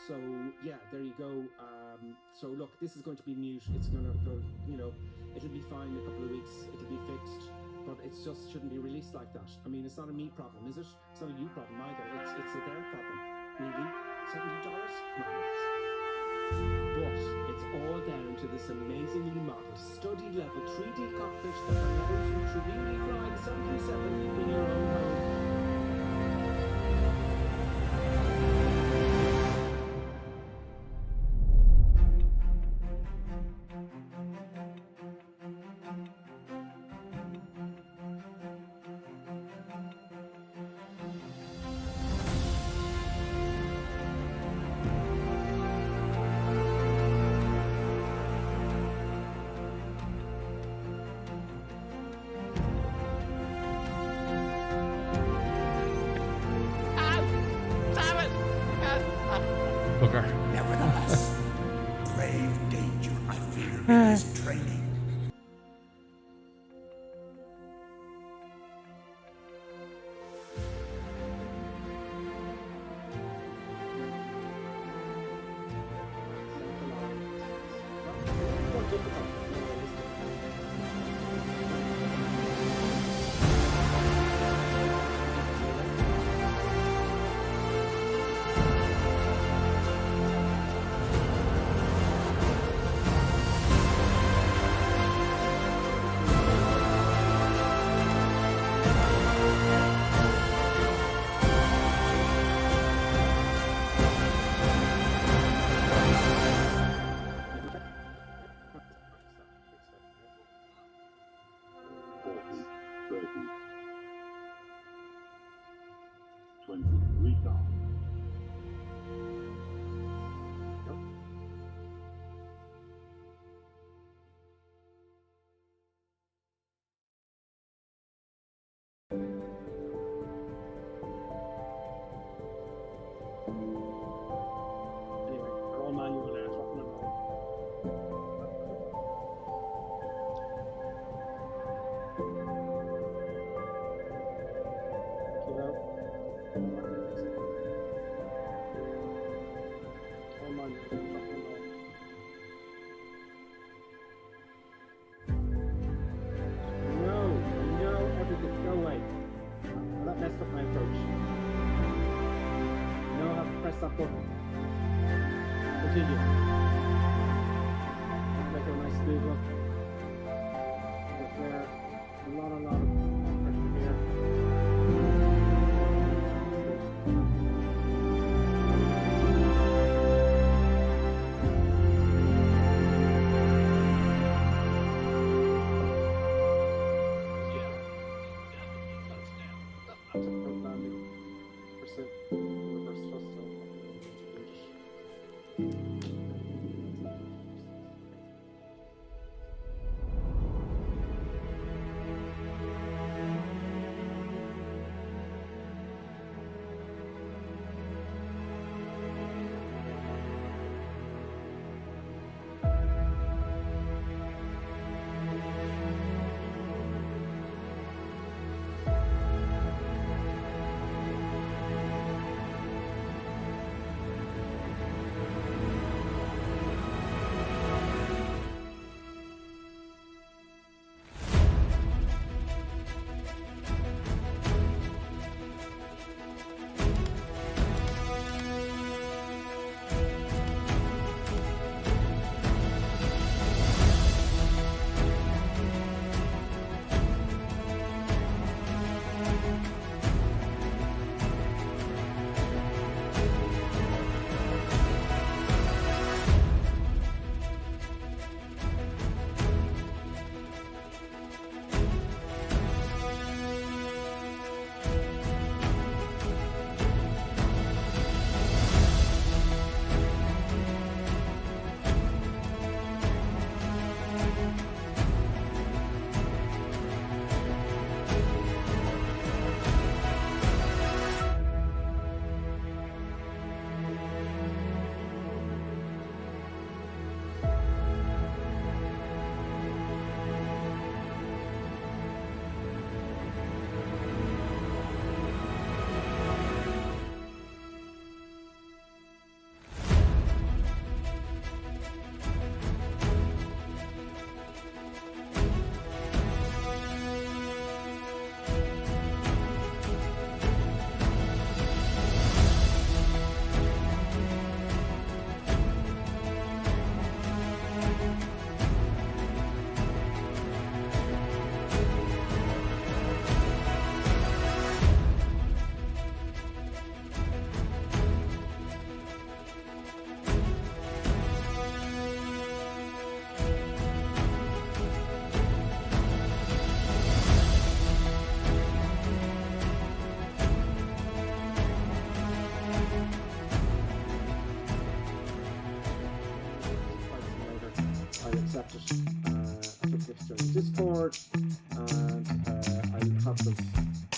So yeah, there you go. So look, this is going to be mute. It's going to go, you know, it'll be fine in a couple of weeks. It'll be fixed, but it just shouldn't be released like that. I mean, it's not a me problem, is it? It's not a you problem either. It's a their problem. Really, $70? Come on, guys. But it's all down to this amazingly modeled, study level 3D cockpit that allows you to really fly the 737 in your own home. Nevertheless, grave danger, I fear, in his training.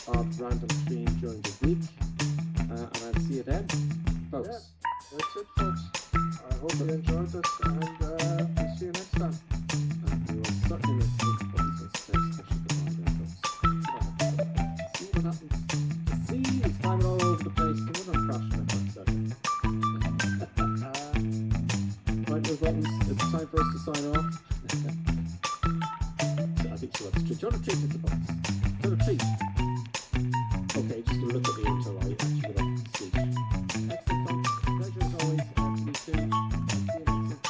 of random stream during the week. And I'll see you then, folks. Yeah, that's it, folks. I hope you enjoyed this, and we'll see you next time. And we will certainly make some buttons with space special goodbye there, folks. See what happens. The sea is climbing all over the place. The one I'm crashing it, folks. Right, those buttons. It's time for us to sign off. I think she wants to treat. Do you want to treat the buttons? Do you want to treat? Okay, just look at me until I actually get off the speech. Excellent, folks. Pleasure as always. You too. See you next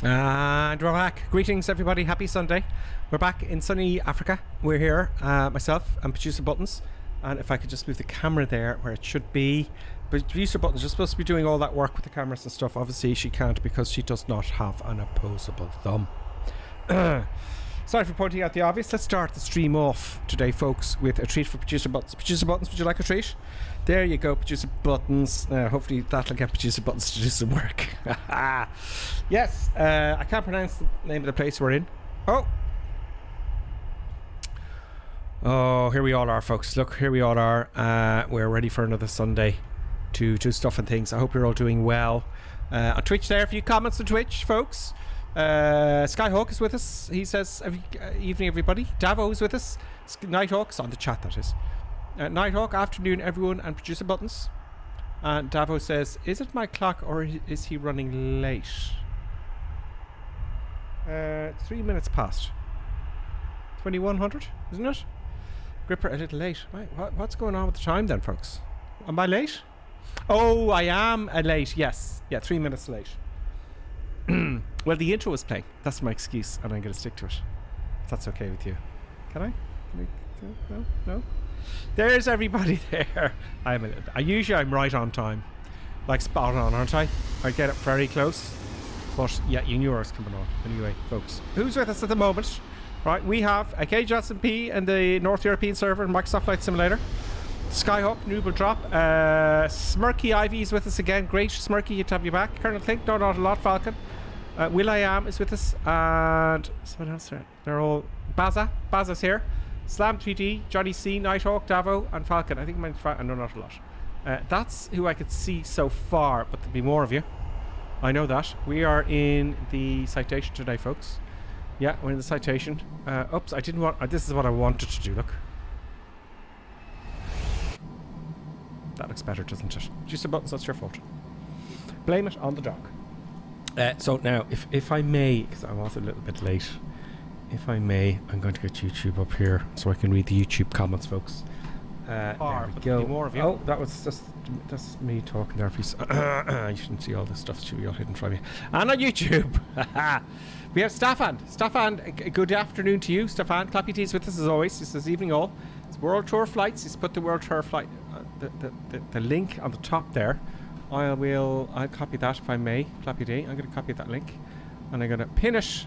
And we're back. Greetings, everybody. Happy Sunday. We're back in sunny Africa. We're here, myself and Producer Buttons. And if I could just move the camera there where it should be. But Producer Buttons is supposed to be doing all that work with the cameras and stuff. Obviously, she can't because she does not have an opposable thumb. Sorry for pointing out the obvious. Let's start the stream off today, folks, with a treat for Producer Buttons. Producer Buttons, would you like a treat? There you go, Producer Buttons. Hopefully that'll get Producer Buttons to do some work. Yes, I can't pronounce the name of the place we're in. Oh, here we all are, folks. Look, here we all are. We're ready for another Sunday to do stuff and things. I hope you're all doing well. On Twitch there, a few comments on Twitch, folks. Skyhawk is with us. He says, evening, everybody. Davo is with us. Nighthawk's on the chat, that is. Nighthawk, afternoon, everyone, and Producer Buttons. And Davo says, is it my clock or is he running late? 3 minutes past. 2100, isn't it? Gripper a little late. Right, what's going on with the time then, folks? Am I late? Oh, I am late, yes. Yeah, 3 minutes late. Well, the intro was playing. That's my excuse, and I'm going to stick to it. If that's okay with you. Can I? No? There's everybody there. Usually I'm right on time. Like spot on, aren't I? I get it very close. But yeah, you knew I was coming on. Anyway, folks. Who's with us at the moment? Right, we have KJSP and the North European server, Microsoft Flight Simulator. Skyhawk, Noob will drop. Smirky Ivy is with us again. Great, Smirky, good to have you back. Colonel Clink, no, not a lot. Falcon. Will I Am is with us. And someone else there. They're all... Baza's here. Slam 3D, Johnny C, Nighthawk, Davo, and Falcon. I think mine's no, not a lot. That's who I could see so far, but there'll be more of you. I know that. We are in the citation today, folks. Yeah, we're in the citation. Oops, I didn't want... this is what I wanted to do, look. That looks better, doesn't it? Just a Buttons, that's your fault. Blame it on the dog. So now, if I may, because I was a little bit late, if I may, I'm going to get YouTube up here so I can read the YouTube comments, folks. There we go. More of you. Oh, that's me talking there. You shouldn't see all this stuff. Should be all hidden from you. And on YouTube, we have Stefan. Stefan, good afternoon to you. Stefan, Clappy T's with us as always. He says evening all. It's World Tour flights. He's put the World Tour flight, the link on the top there. I'll copy that if I may. Clappy D. I'm going to copy that link, and I'm going to pin it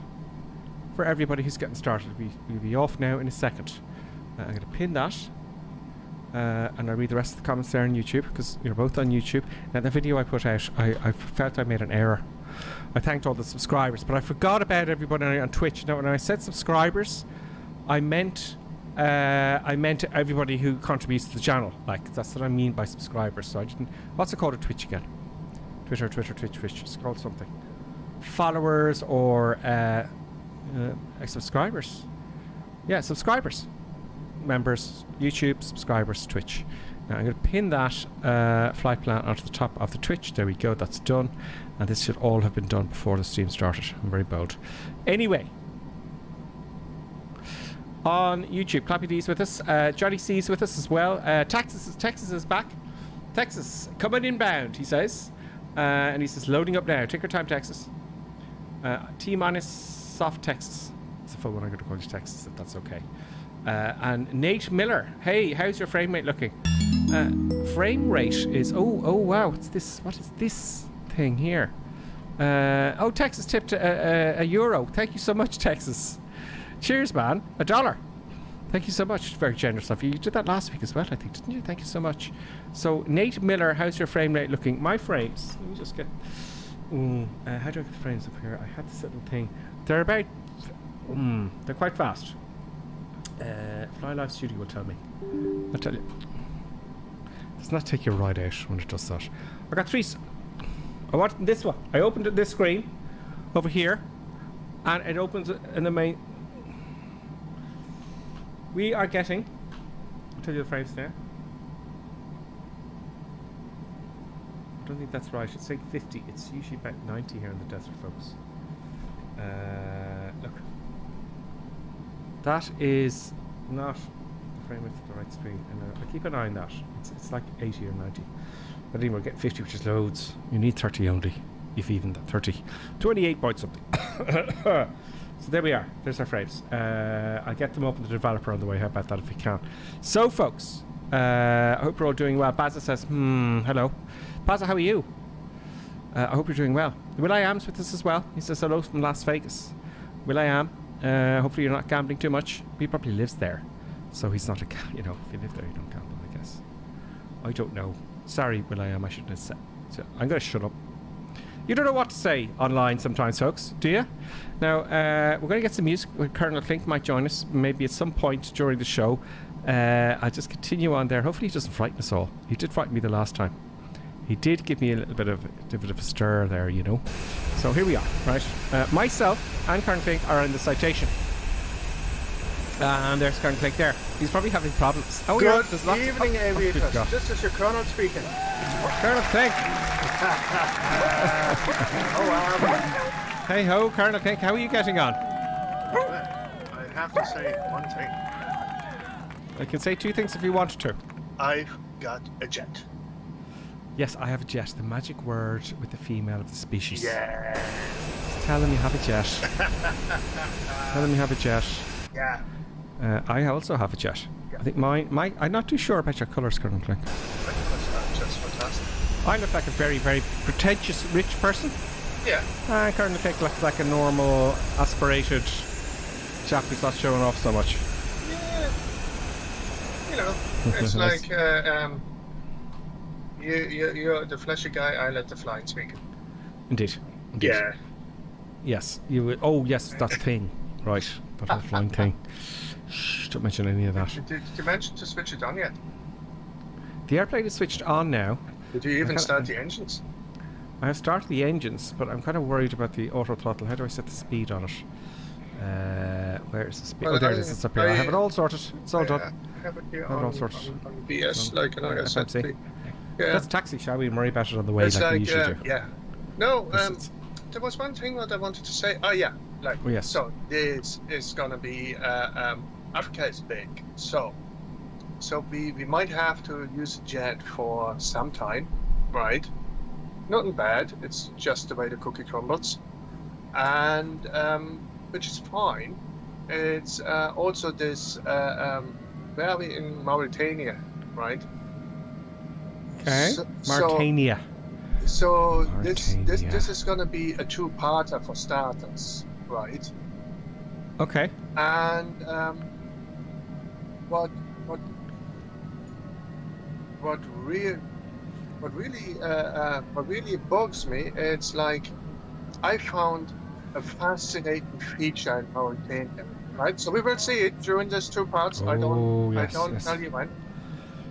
for everybody who's getting started. We'll be off now in a second. I'm going to pin that. And I'll read the rest of the comments there on YouTube because you're both on YouTube. Now, the video I put out, I felt I made an error. I thanked all the subscribers, but I forgot about everybody on Twitch. Now, when I said subscribers, I meant everybody who contributes to the channel. Like, that's what I mean by subscribers. So I didn't... What's it called at Twitch again? Twitch. It's called something. Followers or subscribers. Yeah, subscribers. Members, YouTube, subscribers, Twitch. Now I'm going to pin that flight plan onto the top of the Twitch. There we go, that's done. And this should all have been done before the stream started. I'm very bold. Anyway, on YouTube, Clappy D's with us. Johnny C's with us as well. Texas is back. Texas, coming inbound, he says. And he says, loading up now. Take your time, Texas. T- soft Texas. It's a full one. I'm going to call you Texas, if that's okay. And Nate Miller, hey, how's your frame rate looking? Frame rate is oh wow, what's this? What is this thing here? Texas tipped a euro. Thank you so much, Texas. Cheers, man. $1. Thank you so much. Very generous of you. You did that last week as well, I think, didn't you? Thank you so much. So Nate Miller, how's your frame rate looking? My frames. Let me just get How do I get the frames up here? I had this little thing. They're about... they're quite fast. Fly Live Studio will tell me. I'll tell you. Does not take your ride out when it does that. I got 3... I want this one. I opened this screen over here, and it opens in the main... We are getting... I'll tell you the frames now. I don't think that's right. It's like 50. It's usually about 90 here in the desert, folks. Look. That is not the frame with the right screen. And I keep an eye on that. It's like 80 or 90. But anyway, we're getting 50, which is loads. You need 30 only, if even that. 30. 28 point something. So there we are. There's our frames. I'll get them up to the developer on the way. How about that if we can? So, folks, I hope you're all doing well. Baza says, hello. Baza, how are you? I hope you're doing well. Will.i.am's with us as well. He says hello from Las Vegas. Will.i.am, hopefully you're not gambling too much. He probably lives there. So he's not a, if you live there, you don't gamble, I guess. I don't know. Sorry, Will.i.am, I shouldn't have said. So I'm going to shut up. You don't know what to say online sometimes, folks, do you? Now, we're going to get some music. Colonel Klink might join us maybe at some point during the show. I'll just continue on there. Hopefully he doesn't frighten us all. He did frighten me the last time. He did give me a little bit of a stir there, So here we are, right? Myself and Colonel Klink are in the citation. And there's Colonel Klink there. He's probably having problems. Oh, Good yeah, evening, aviators. This is your Colonel speaking. Colonel Klink. Hey ho, Colonel Klink, how are you getting on? I have to say one thing. I can say 2 things if you wanted to. I've got a jet. Yes, I have a jet. The magic word with the female of the species. Yeah. Tell them you have a jet. Tell them you have a jet. Yeah. I also have a jet. I think mine. I'm not too sure about your colours, Colonel Klink. That's fantastic. I look like a very, very pretentious rich person. Yeah. Colonel Klink looks like a normal, aspirated chap who's not showing off so much. Yeah. It's like you're the fleshy guy. I let the flying speak. Indeed. Yeah. Yes. You would. Oh, yes, that thing. Right. That whole flying thing. Shh, don't mention any of that. Did you mention to switch it on yet? The airplane is switched on now. Did you even start the engines? I have started the engines, but I'm kind of worried about the auto throttle. How do I set the speed on it? Where is the speed? Well, there it is. It's up here. I have it all sorted. It's all done. I have it here I have it all sorted. on BS, like I said. FMC. Yeah. Let's taxi, shall we? Worry about it on the way, It's like we usually do. Yeah. No, This there was one thing that I wanted to say. Oh, yeah. Like, Oh, yes. So this is gonna be Africa is big, so we might have to use a jet for some time, right? Nothing bad. It's just the way the cookie crumbles, and which is fine. It's also this where are we in Mauritania, right? Okay. Mauritania. So this Mauritania. is gonna be a 2-parter for starters, right? Okay. And what really bugs me, it's like I found a fascinating feature in Mauritania, right? So we will see it during these 2 parts. I don't tell you when.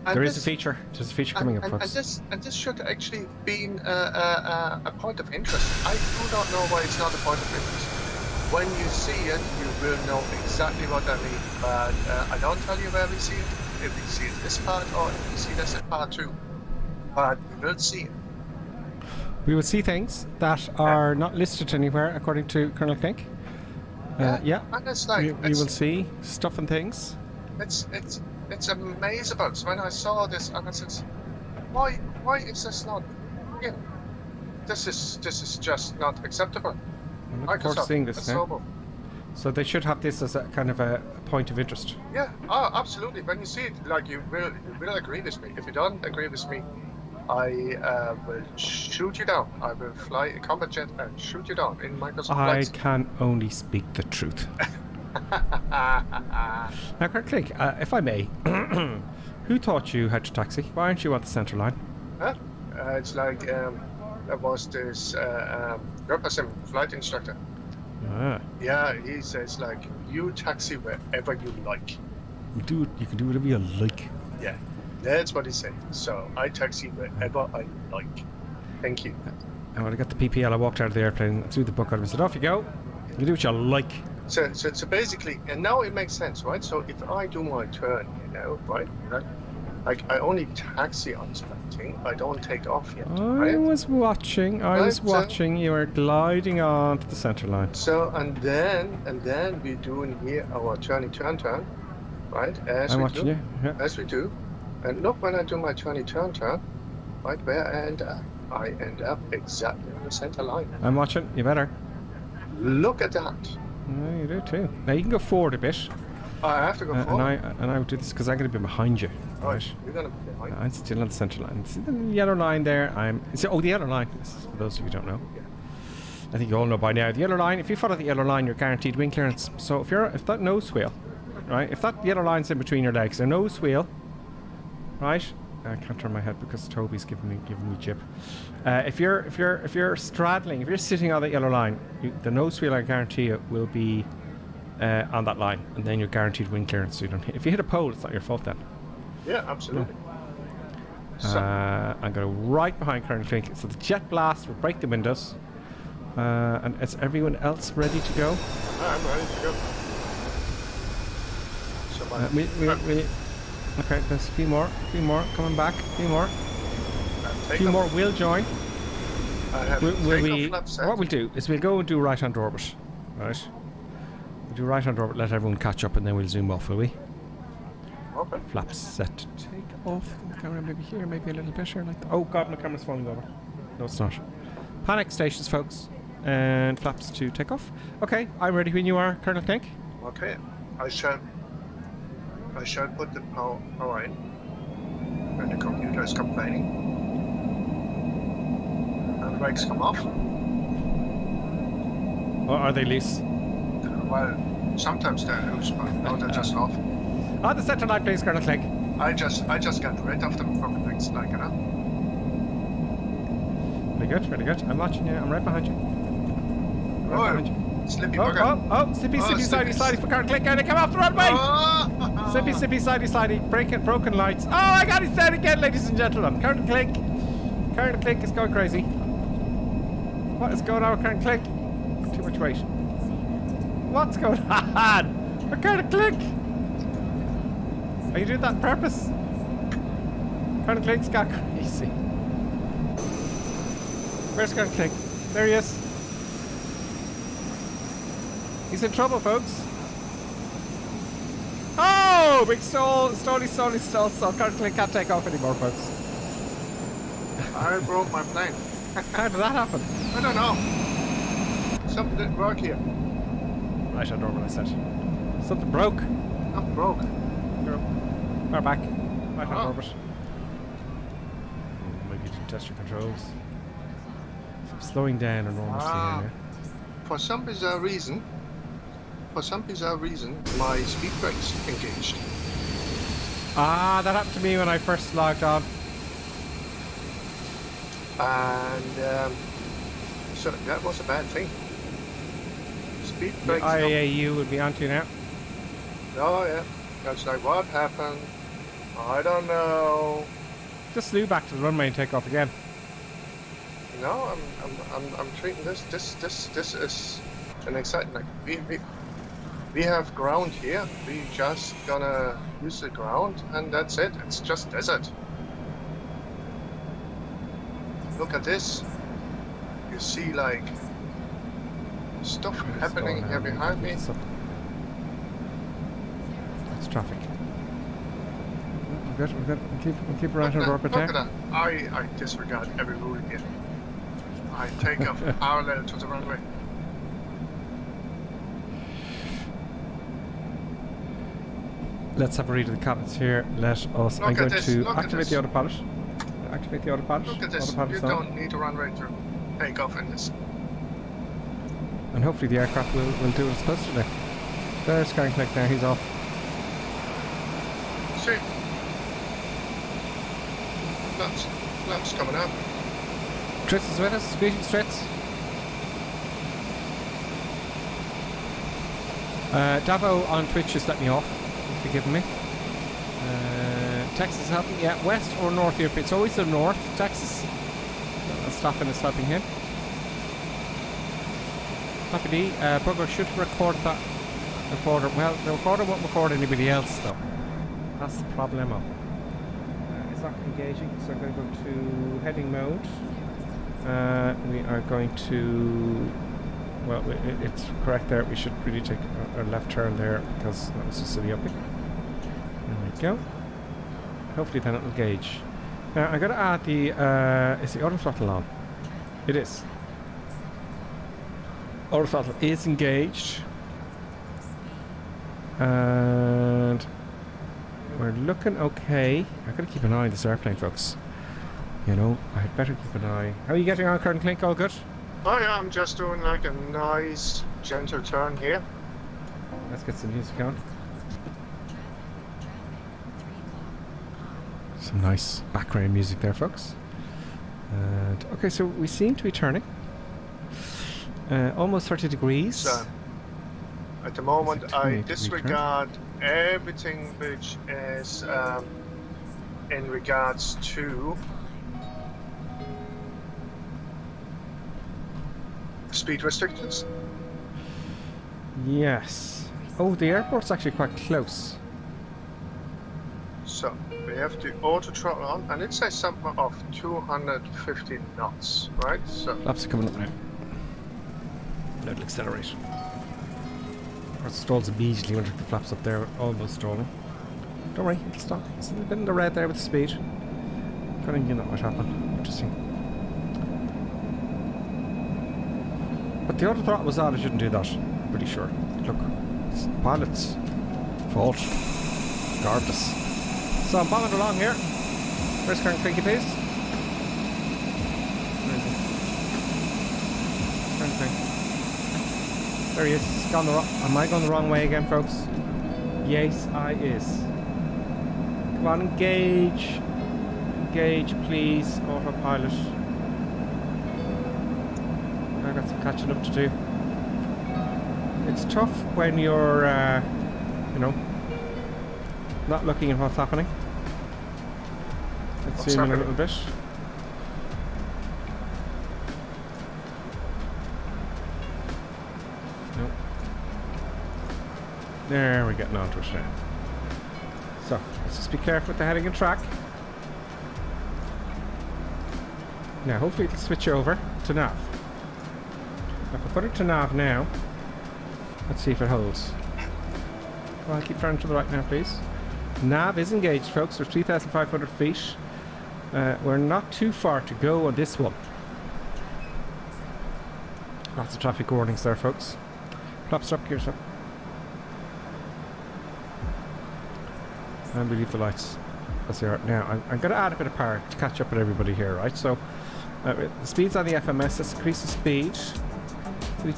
And There is a feature. There's a feature coming up, folks. And this should actually have been a point of interest. I do not know why it's not a point of interest. When you see it, you will know exactly what I mean. But I don't tell you where we see it. If we see it this part or if we see this in part 2. But we will see it. We will see things that are not listed anywhere, according to Colonel Klink. Yeah. And it's like We will see stuff and things. it's amazing. So when I saw this, and I said, why is this not? You know, this is just not acceptable. I'm looking forward to seeing this It's now. horrible. So they should have this as a kind of a point of interest. Yeah, absolutely. When you see it, like you will agree with me. If you don't agree with me, I will shoot you down. I will fly a combat jet and shoot you down in Microsoft I Flight. can only speak the truth. Now, Colonel Klink, if I may, who taught you how to taxi? Why aren't you on the centre line? Huh? It's like There was this representative flight instructor. Ah. Yeah, he says like, you taxi wherever you like. You can do whatever you like. Yeah, that's what he said. So I taxi wherever I like. Thank you. And when I got the PPL, I walked out of the airplane, threw the book out, and said, "Off you go. You can do what you like." So basically, and now it makes sense, right? So if I do my turn, right? Like I only taxi on something, I don't take off yet. I was watching. You were gliding onto the center line. So and then we're doing here our turn, right? I'm watching you. Yeah. As we do, and look when I do my turn, right where I end up exactly on the center line. I'm watching. You better. Look at that. No, you do too. Now you can go forward a bit. I have to go forward. And I would do this because I'm going to be behind you. Right. You're going to be behind. I'm still on the center line. See the yellow line there? The yellow line. This is for those of you who don't know. Yeah. I think you all know by now. The yellow line. If you follow the yellow line, you're guaranteed wing clearance. So if that nose wheel, right? If that yellow line's in between your legs, the nose wheel, right? I can't turn my head because Toby's giving me jib. If you're straddling, if you're sitting on that yellow line, the nose wheel, I guarantee you, will be on that line, and then you're guaranteed wing clearance. So you don't. If you hit a pole, it's not your fault then. Yeah, absolutely. Yeah. So I'm going right behind Colonel Clink. So the jet blast will break the windows. And is everyone else ready to go? I'm ready to go. Okay, there's a few more coming back. A few more will join. What we'll do is we'll go and do right hand orbit, right? We'll do right hand orbit, let everyone catch up, and then we'll zoom off, will we? Okay. Flaps set to take off. The camera maybe here, maybe a little bit here, like that. Oh God, my camera's falling over. No, it's not. Panic stations, folks, and flaps to take off. Okay, I'm ready when you are, Colonel Clink. Okay, I shall put the power in when the computer is complaining. And the brakes come off. Or are they loose? Well, sometimes they're loose, but now they're just off. On the center line, please, Colonel Clink. I just got rid of them from the next, like, Very good. I'm watching you. I'm right behind you. Behind you. Slippy bugger. Slippy, slidey for Colonel Clink. Going to come off the runway. Slippy, slidey. Broken lights. Oh, I got it down again, ladies and gentlemen. Colonel Clink is going crazy. What is going on with Colonel Clink? Too much weight. What's going on? Colonel Clink. Are you doing that on purpose? Colonel Clink's got crazy. Where's Colonel Clink? There he is. He's in trouble, folks. Oh! Big stall. Colonel Clink can't take off anymore, folks. I broke my plane. How did that happen? I don't know. Something didn't work here. Right hand orbit, I said. Something broke. Not broke. We're back. Right hand orbit. Maybe you didn't test your controls. So I'm slowing down enormously here. For some bizarre reason, my speed brakes engaged. That happened to me when I first logged on. And so that was a bad thing. Speed brakes. The IAU would be on to you now. Oh yeah. That's like, what happened? I don't know. Just slew back to the runway and take off again. No, I'm treating this is an exciting. Like we have ground here. We just gonna use the ground, and that's it. It's just desert. Look at this. You see like stuff happening here behind me. It's traffic. We're good. We'll keep right on orbit there. Look at that. I disregard every rule here. I take off parallel to the runway. Let's have a read of the comments here. I'm going to activate the autopilot. Activate the autopilot. Look at this. You don't need to run right through. Take off in this. And hopefully the aircraft will do what it's supposed to do. There's Colonel Clink now. He's off. See? Flaps coming up. Tritz is with us. Greetings, Tritz. Davo on Twitch just let me off. Forgive me. Texas is helping. Yeah, west or north Europe. It's always the north. Texas. Stopping is helping him. Happy D. Bugger should record that recorder. Well, the recorder won't record anybody else though. That's the problemo. It's not engaging, so I'm going to go to heading mode. We are going to. Well, it's correct there. We should really take a left turn there because that was a silly upping. There we go. Hopefully then it'll gauge. Now I'm going to add the. Is the auto throttle on? It is. Auto throttle is engaged. And we're looking okay. I've got to keep an eye on this airplane, folks. You know, I'd better keep an eye. How are you getting on, Curtin Clink? All good? Oh yeah, I'm just doing like a nice gentle turn here. Let's get some music on. Some nice background music there, folks. And okay, so we seem to be turning. Almost 30 degrees. So, at the moment, I disregard everything which is in regards to speed restrictions. Yes. Oh, the airport's actually quite close. So we have the auto throttle on, and it says something of 250 knots, right? So Flaps are coming up now. Little acceleration. Of course, it stalls immediately when the flaps up there, almost stalling. Don't worry, it'll stop. It's a bit in the red there with the speed. Kind of knew that might happen. Interesting. But the auto throttle was on, I shouldn't do that. I'm pretty sure. Look, it's the pilot's fault. Regardless. So I'm bombing along here. Where's Karen Clinky, please? Where is he? Karen Clink. There he is. Gone the am I going the wrong way again, folks? Yes, I is. Come on, engage. Engage, please, autopilot. I've got some catching up to do. It's tough when you're, you know, not looking at what's happening. Let's zoom in a little bit. Nope. There, we're getting onto it now. So, let's just be careful with the heading and track. Now, hopefully it'll switch over to nav. If I put it to nav now, let's see if it holds. Well, I'll keep turning to the right now, please. Nav is engaged, folks. We're 3,500 feet. We're not too far to go on this one. Lots of traffic warnings there, folks. Flaps up, gears up. And we leave the lights as they are. Now, I'm going to add a bit of power to catch up with everybody here, right? So, the speed's on the FMS. Let's increase the speed.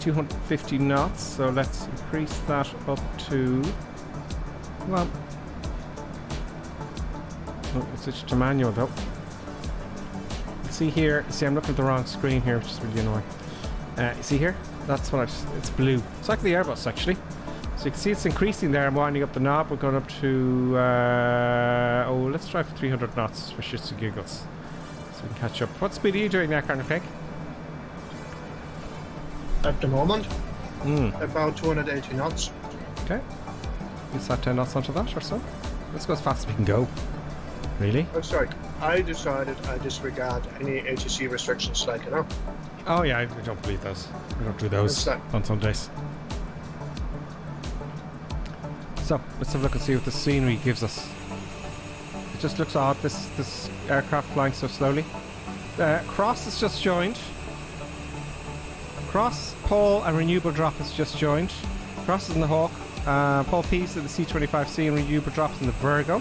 250 knots. So, let's increase that up to... Come on. Oh, it's switched to manual though. See here, see I'm looking at the wrong screen here, which is really annoying. You see here? That's what it's blue. It's like the Airbus actually. So you can see it's increasing there. I'm winding up the knob. We're going up to, oh, let's try for 300 knots for shits and giggles. So we can catch up. What speed are you doing there, kind of pig? At the moment, about 280 knots. Okay. Let's add 10 knots onto that or so. Let's go as fast as we can go. Really? Oh, sorry. I decided I disregard any ATC restrictions, like, you know. Oh yeah, I don't believe those. We don't do those on some days. So, let's have a look and see what the scenery gives us. It just looks odd, this aircraft flying so slowly. Cross has just joined. Cross, Paul and Renewable Drop has just joined. Cross is in the Hawk. Paul Pease in the C-25C and Renewable Drops in the Virgo.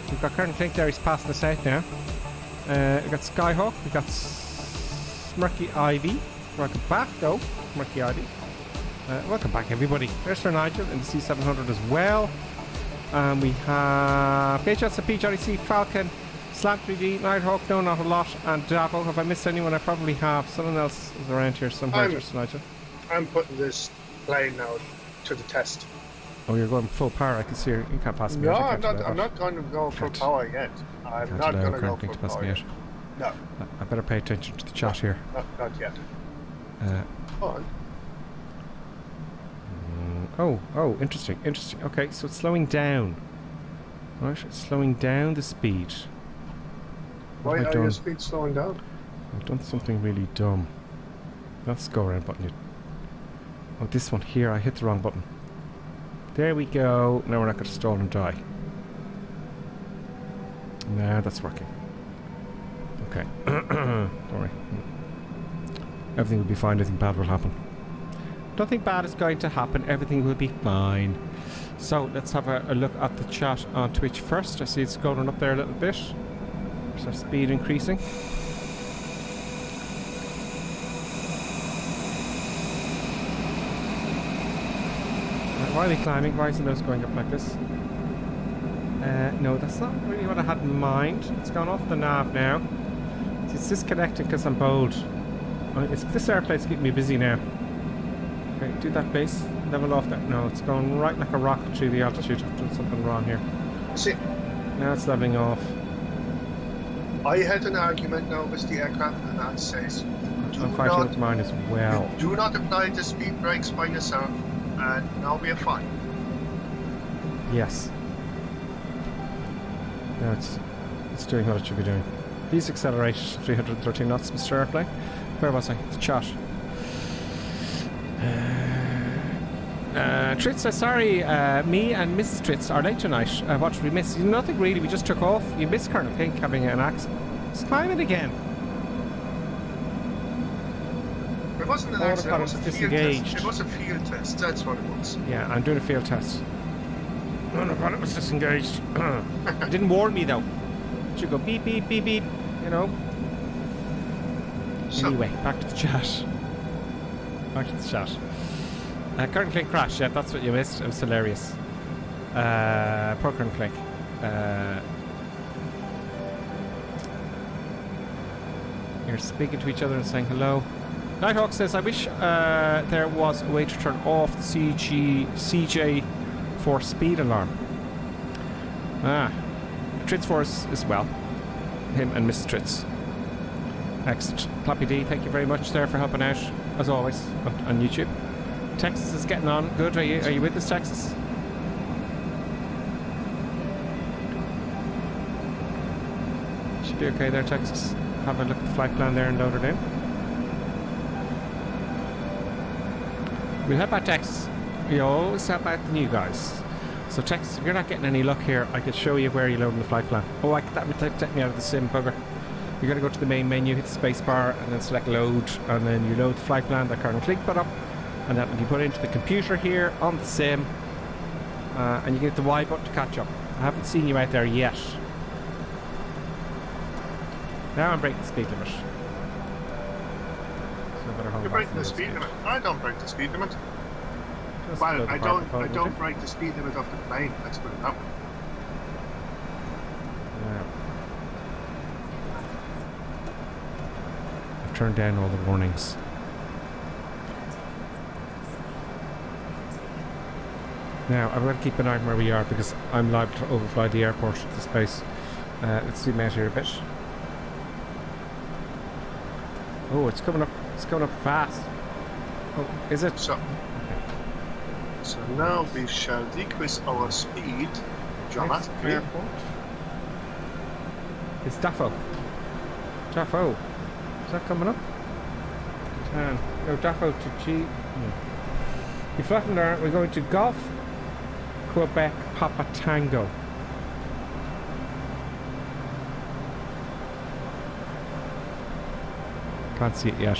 We've got Curtin Clink there, he's passing us out now. We've got Skyhawk, we've got Murky Ivy. Welcome back though, Murky Ivy. Welcome back everybody. There's Sir Nigel in the C700 as well. We have PHS and PJC Falcon Slant 3D, Nighthawk, no, not a lot, and Davo. Have I missed anyone? I probably have. Someone else is around here somewhere. Just Nigel. I'm putting this plane now to the test. Oh, you're going full power. I can see you. You can't pass me. No, out. I'm not going to go full power yet. I'm not going to go full power yet. No. I better pay attention to the chat here. Not yet. On. Oh, interesting. Okay, so it's slowing down. Right, it's slowing down the speed. Why are your speed slowing down? I've done something really dumb. Let's go around button. Oh, this one here. I hit the wrong button. There we go. Now we're not going to stall and die. Nah, that's working. Okay. Don't worry. Everything will be fine. Nothing bad will happen. Nothing bad is going to happen. Everything will be fine. So let's have a look at the chat on Twitch first. I see it's scrolling up there a little bit. Is our speed increasing? Why are we climbing? Why isn't those going up like this? No, that's not really what I had in mind. It's gone off the nav now. It's disconnected because I'm bold. This airplane's keeping me busy now. Okay, do that base. Level off that. No, it's going right like a rocket through the altitude. I've done something wrong here. See, now it's leveling off. I had an argument now with the aircraft, and that says, I'm fighting with mine as well. Do not apply the speed brakes by yourself, and now we are fine. Yes. Now it's doing what it should be doing. Please accelerate 313 knots, Mr. Airplane. Where was I? The chat. Tritz says, sorry, me and Mrs. Tritz are late tonight. What did we miss? Nothing really, we just took off. You missed Colonel Pink having an accident. It's climbing again. It wasn't an accident, it was a field disengaged. test. It was a field test, that's what it was. Yeah, I'm doing a field test. Oh no, God, it was disengaged. It didn't warn me though. It should go beep, beep, beep, beep, you know. So, anyway, back to the chat. Current Clink crash, yeah, that's what you missed. It was hilarious. Poor Current Clink. You're speaking to each other and saying hello. Nighthawk says, I wish there was a way to turn off the CJ for speed alarm. Tritz Force as well. Him and Mrs. Tritz. Excellent. Clappy D, thank you very much there for helping out, as always, on YouTube. Texas is getting on. Good. Are you with us, Texas? Should be okay there, Texas. Have a look at the flight plan there and load it in. We'll help out Texas. We always help out the new guys. So Texas, if you're not getting any luck here, I could show you where you're loading the flight plan. Oh, that would take me out of the sim, bugger. You're going to go to the main menu, hit the space bar, and then select load, and then you load the flight plan that Colonel Clink put up, and that will be put into the computer here on the sim, and you get the Y button to catch up. I haven't seen you out there yet. Now I'm breaking the speed limit. So I better hold you're breaking the speed limit. I don't break the speed limit. Just Well, I don't break the speed limit of the plane. Let's put it that way. Yeah. I've turned down all the warnings. Now, I've got to keep an eye on where we are because I'm liable to overfly the airport to space. Let's zoom out here a bit. Oh, it's coming up fast. Oh, is it? So now we shall decrease our speed dramatically. Airport. It's Daffo. Daffo. Is that coming up? No, Daffo to G. You flatten there. We're going to Golf, Quebec, Papa Tango. Can't see it yet.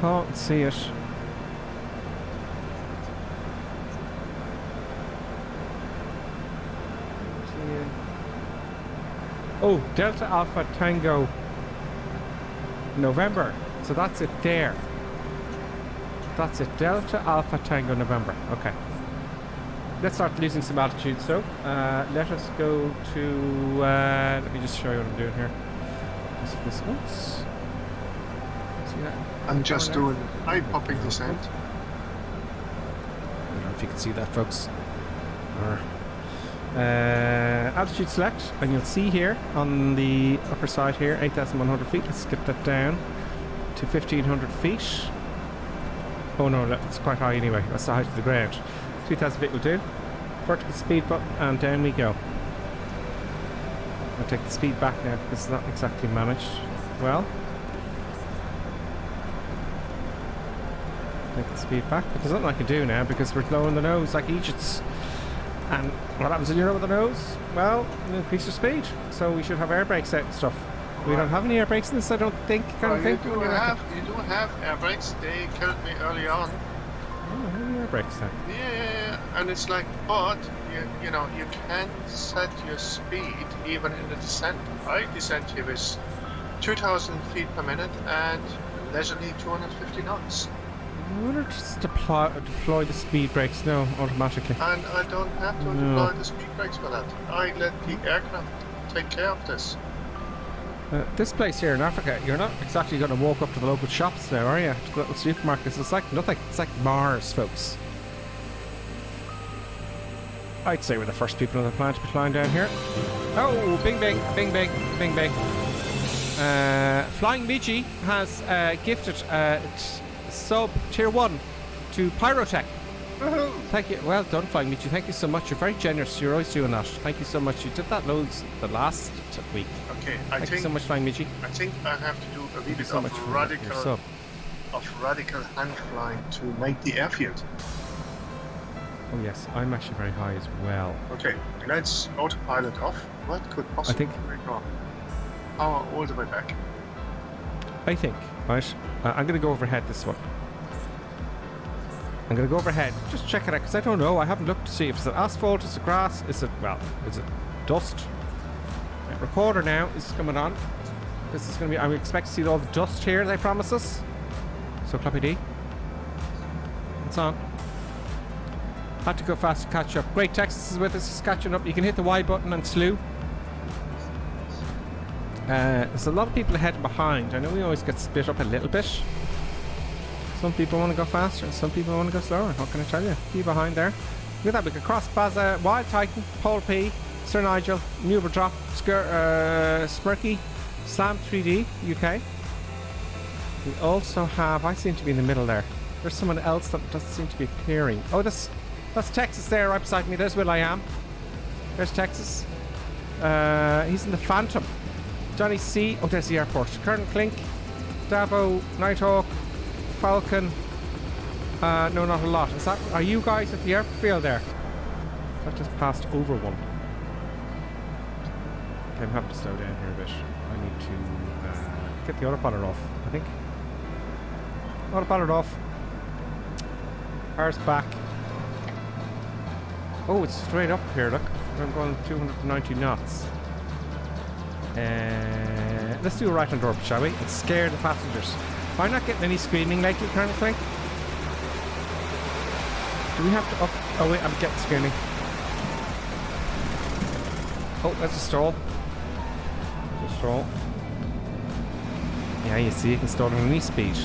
Can't see it. Oh, Delta Alpha Tango November. So that's it there. That's it. Delta Alpha Tango November. Okay. let's start losing some altitude. So let us go to. Let me just show you what I'm doing here. This once. See that? I'm just doing eye-popping descent. I don't know if you can see that, folks. Altitude select, and you'll see here on the upper side here, 8,100 feet. Let's get that down to 1,500 feet. Oh no, that's quite high anyway. That's the height of the ground. 2,000 feet will do. Vertical speed button, and down we go. I'll take the speed back now because it's not exactly managed well. Take the speed back, but there's nothing I can do now because we're blowing the nose like Egypt's. And what happens when you're over the nose? Well, you increase your speed. So we should have air brakes out and stuff. We don't have any air brakes in this, I don't think. You do have air brakes. They killed me early on. Oh, how many air brakes then? Yeah, and it's like, but you know, you can set your speed even in the descent. I descent here with 2,000 feet per minute and leisurely 250 knots. I wonder just deploy the speed brakes now automatically. And I don't have to deploy the speed brakes for that. I let the aircraft take care of this. This place here in Africa, you're not exactly going to walk up to the local shops now, are you? To the local supermarkets. It's like nothing. It's like Mars, folks. I'd say we're the first people on the planet to be flying down here. Oh, bing, bing, bing, bing, bing, bing. Flying Michi has gifted sub tier 1 to Pyrotech. Woohoo! Thank you. Well done, Flying Michi. Thank you so much. You're very generous. You're always doing that. Thank you so much. You did that loads the last week. Okay, Thank you so much, Flying Michi. I think I have to do a bit so much of for your sub. radical hand flying to make the airfield. Oh yes, I'm actually very high as well. Okay, let's autopilot off. What could possibly go wrong? Power all the way back. I think, right? I'm going to go overhead this one. I'm going to go overhead. Just check it out because I don't know. I haven't looked to see if it's asphalt, is it grass, is it dust? Right, recorder now is coming on. This is going to be. I expect to see all the dust here. They promise us. So Clappy D. It's on. Had to go fast to catch up. Great, Texas is with us. He's catching up. You can hit the Y button and slew. There's a lot of people ahead and behind. I know we always get split up a little bit. Some people want to go faster and some people want to go slower. What can I tell you? Be behind there. Look at that. We can cross Baza, Wild Titan, Paul P, Sir Nigel, Nuber Drop, Smirky, Slam 3D, UK. We also have, I seem to be in the middle there. There's someone else that doesn't seem to be appearing. Oh, that's Texas there right beside me. There's Will I Am. There's Texas. He's in the Phantom. Johnny C. Oh, there's the airport. Colonel Clink, Davo, Nighthawk, Falcon. No, not a lot. Are you guys at the airfield there? That just passed over one. Okay, I'm having to slow down here a bit. I need to get the autopilot off, I think. Autopilot off. Cars back. Oh, it's straight up here, look. I'm going 290 knots. Let's do a right hand orbit, shall we? And scare the passengers. I'm not getting any screaming lately, Colonel Clink. Do we have to up? Oh wait, I'm getting screaming. Oh, that's a stall. There's a stall. Yeah, you see, you can stall at any speed.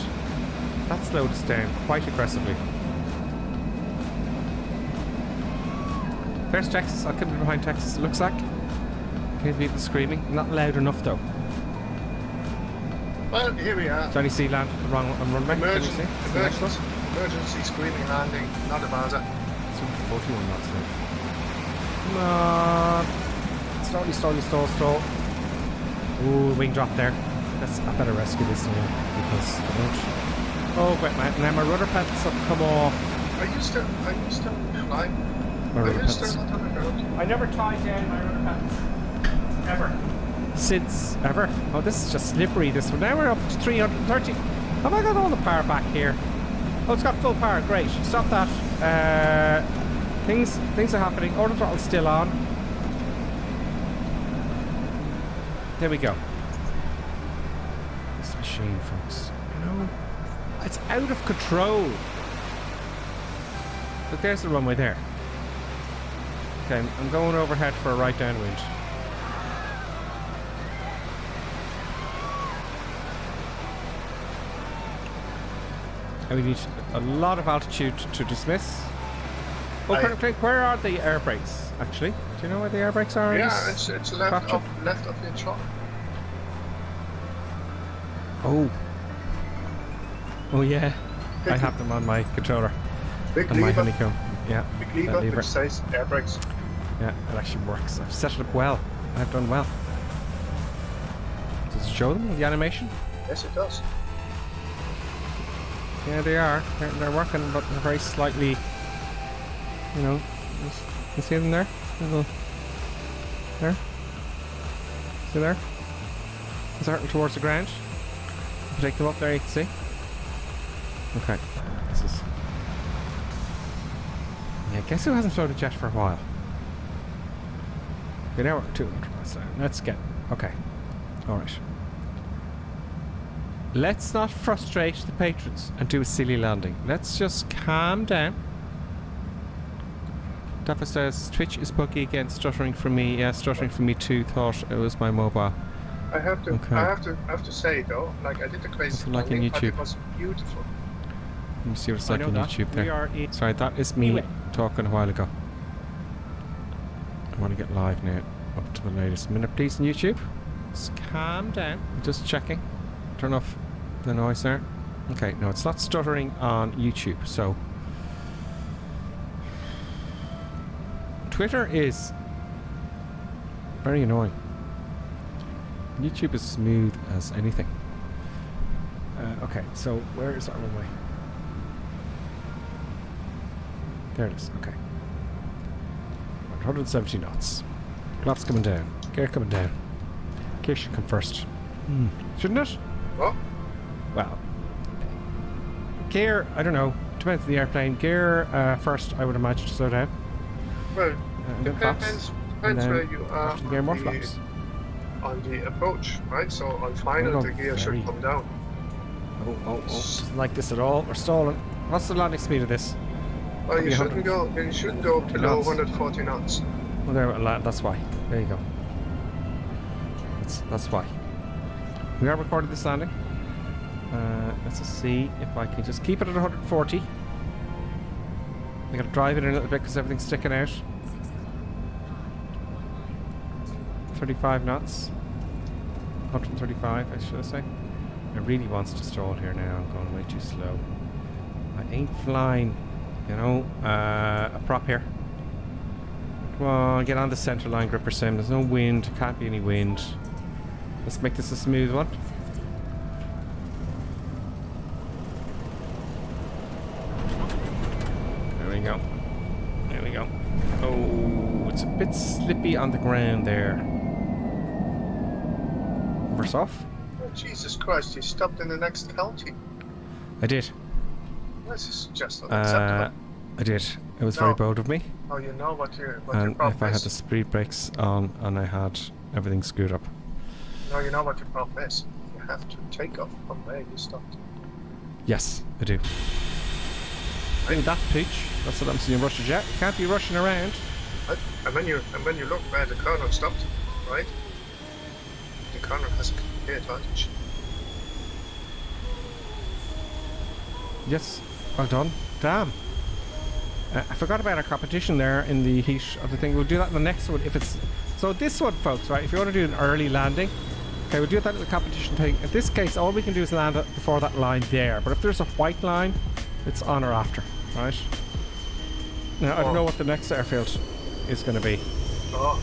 That slowed us down quite aggressively. There's Texas. I'll come in behind Texas, it looks like. Can't people screaming. Not loud enough though. Well, here we are. Johnny C land wrong on runway. Emergency screaming landing. Not about it. It's 41 knots now. Come on. Stall. Ooh, wing drop there. I better rescue this now because I don't. Oh wait, now my rudder pedals have come off. Are you still flying? My rudder pedals. Still not on the ground? I never tied down my rudder pedals. Ever. Since ever. Oh, this is just slippery, this one. Now we're up to 330. Have I got all the power back here? Oh, it's got full power. Great. Stop that. Things are happening. Auto throttle's still on. There we go. This machine, folks. You know, it's out of control. Look, there's the runway there. Okay, I'm going overhead for a right downwind. And we need a lot of altitude to dismiss. Oh, Craig, where are the air brakes, actually? Do you know where the air brakes are? Yeah, it's left of your truck. Oh. Oh, yeah. I have them on my controller. Big And my lever. honeycomb. Yeah. Big that lever, which says air brakes. Yeah, it actually works. I've set it up well. I've done well. Does it show them the animation? Yes, it does. Yeah, they are. They're working, but they're very slightly, you know. You see them there? There? See there? It's hurting towards the ground. If you take them up there, you can see. Okay. This is. Yeah, guess who hasn't flown a jet for a while? Okay, now we're 200 miles down. Let's get. Okay. Alright. Let's not frustrate the patrons and do a silly landing. Let's just calm down. Dapper says Twitch is buggy again, stuttering from me. Yeah, stuttering from me too. Thought it was my mobile. I have to. Okay. I have to say though, like I did the crazy It's like landing, in but YouTube. it was beautiful. Let me see what's like I on know that. YouTube We there. are Sorry, that is me Anyway. talking a while ago. I want to get live now, up to the latest minute, please, on YouTube. Just calm down. Just checking. Turn off the noise there. Okay, no, it's not stuttering on YouTube, so. Twitter is very annoying. YouTube is smooth as anything. Okay, so where is our runway? There it is, okay. 170 knots. Flaps coming down. Gear coming down. Gear should come first. Shouldn't it? What? Well, gear, I don't know. Depends on the airplane. Gear first, I would imagine, to slow down. Well, And then flaps. depends And then where you are after the gear, more on flaps. on the approach, right? So on final, Oh, the gear very- should come down. Oh. Doesn't like this at all. We're stalling. What's the landing speed of this? Oh, you Maybe shouldn't go. You shouldn't go below knots. 140 knots. Well, there, that's why. There you go. That's why. We are recording this landing. Let's just see if I can just keep it at 140. I gotta drive it in a little bit because everything's sticking out. 35 knots. 135, I should say. It really wants to stall here now. I'm going way too slow. I ain't flying, you know, a prop here. Come on, get on the center line, Gripper Sim. There's no wind, can't be any wind. Let's make this a smooth one. There we go. There we go. Oh, it's a bit slippy on the ground there. Reverse off. Oh, Jesus Christ! You stopped in the next county. I did. This is just unacceptable. I did. It was very No. bold of me. Oh, you know what your And problem if I had is. the speed brakes on and I had everything screwed up. No, you know what your problem is. You have to take off from where you stopped. Yes, I do. In that pitch, that's what I'm seeing. Rush a jet. Can't be rushing around. Right? And when you look where the colonel stopped, right? The colonel has a clear advantage. Yes, well done. Damn. I forgot about our competition there in the heat of the thing. We'll do that in the next one if it's... So this one, folks, right? If you want to do an early landing, okay, we'll do that in the competition thing. In this case, all we can do is land it before that line there. But if there's a white line, it's on or after, right? Now, I don't know what the next airfield is going to be. Oh,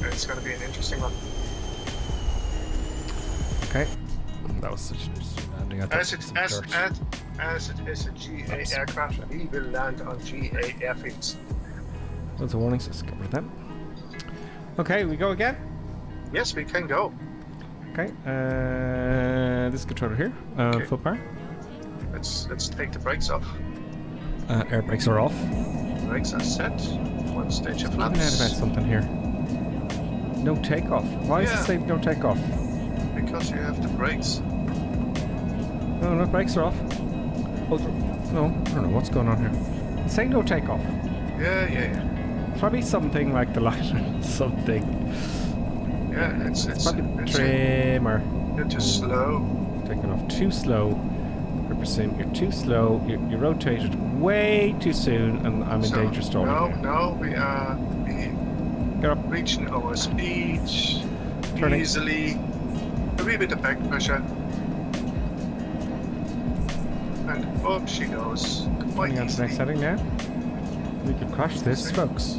it's going to be an interesting one. Okay. That was such a landing. I thought As it it was some dirt. as it is a GA aircraft, we will land on GA airfields. Loads of warnings. Let's get rid of them. Okay, we go again. Yes, we can go. Okay. This controller here. Okay. Full power. Let's take the brakes off. Air brakes are off. Brakes are set. One stage of I'm out about flaps. something here. No takeoff. Why does it Yeah. say no takeoff? Because you have the brakes. No, no brakes are off. Oh, no, I don't know what's going on here. It's saying no takeoff. Yeah. Probably something like the lighter. Something. Yeah, it's Probably trim or... You're too slow. Taking off too slow. I presume you're too slow. You rotated way too soon, and I'm in danger stalling. No, we are Get up. reaching our speed Turning. easily. A wee bit of back pressure. And up she goes. Quite Going on to the next easily. heading now. We could crash this, folks.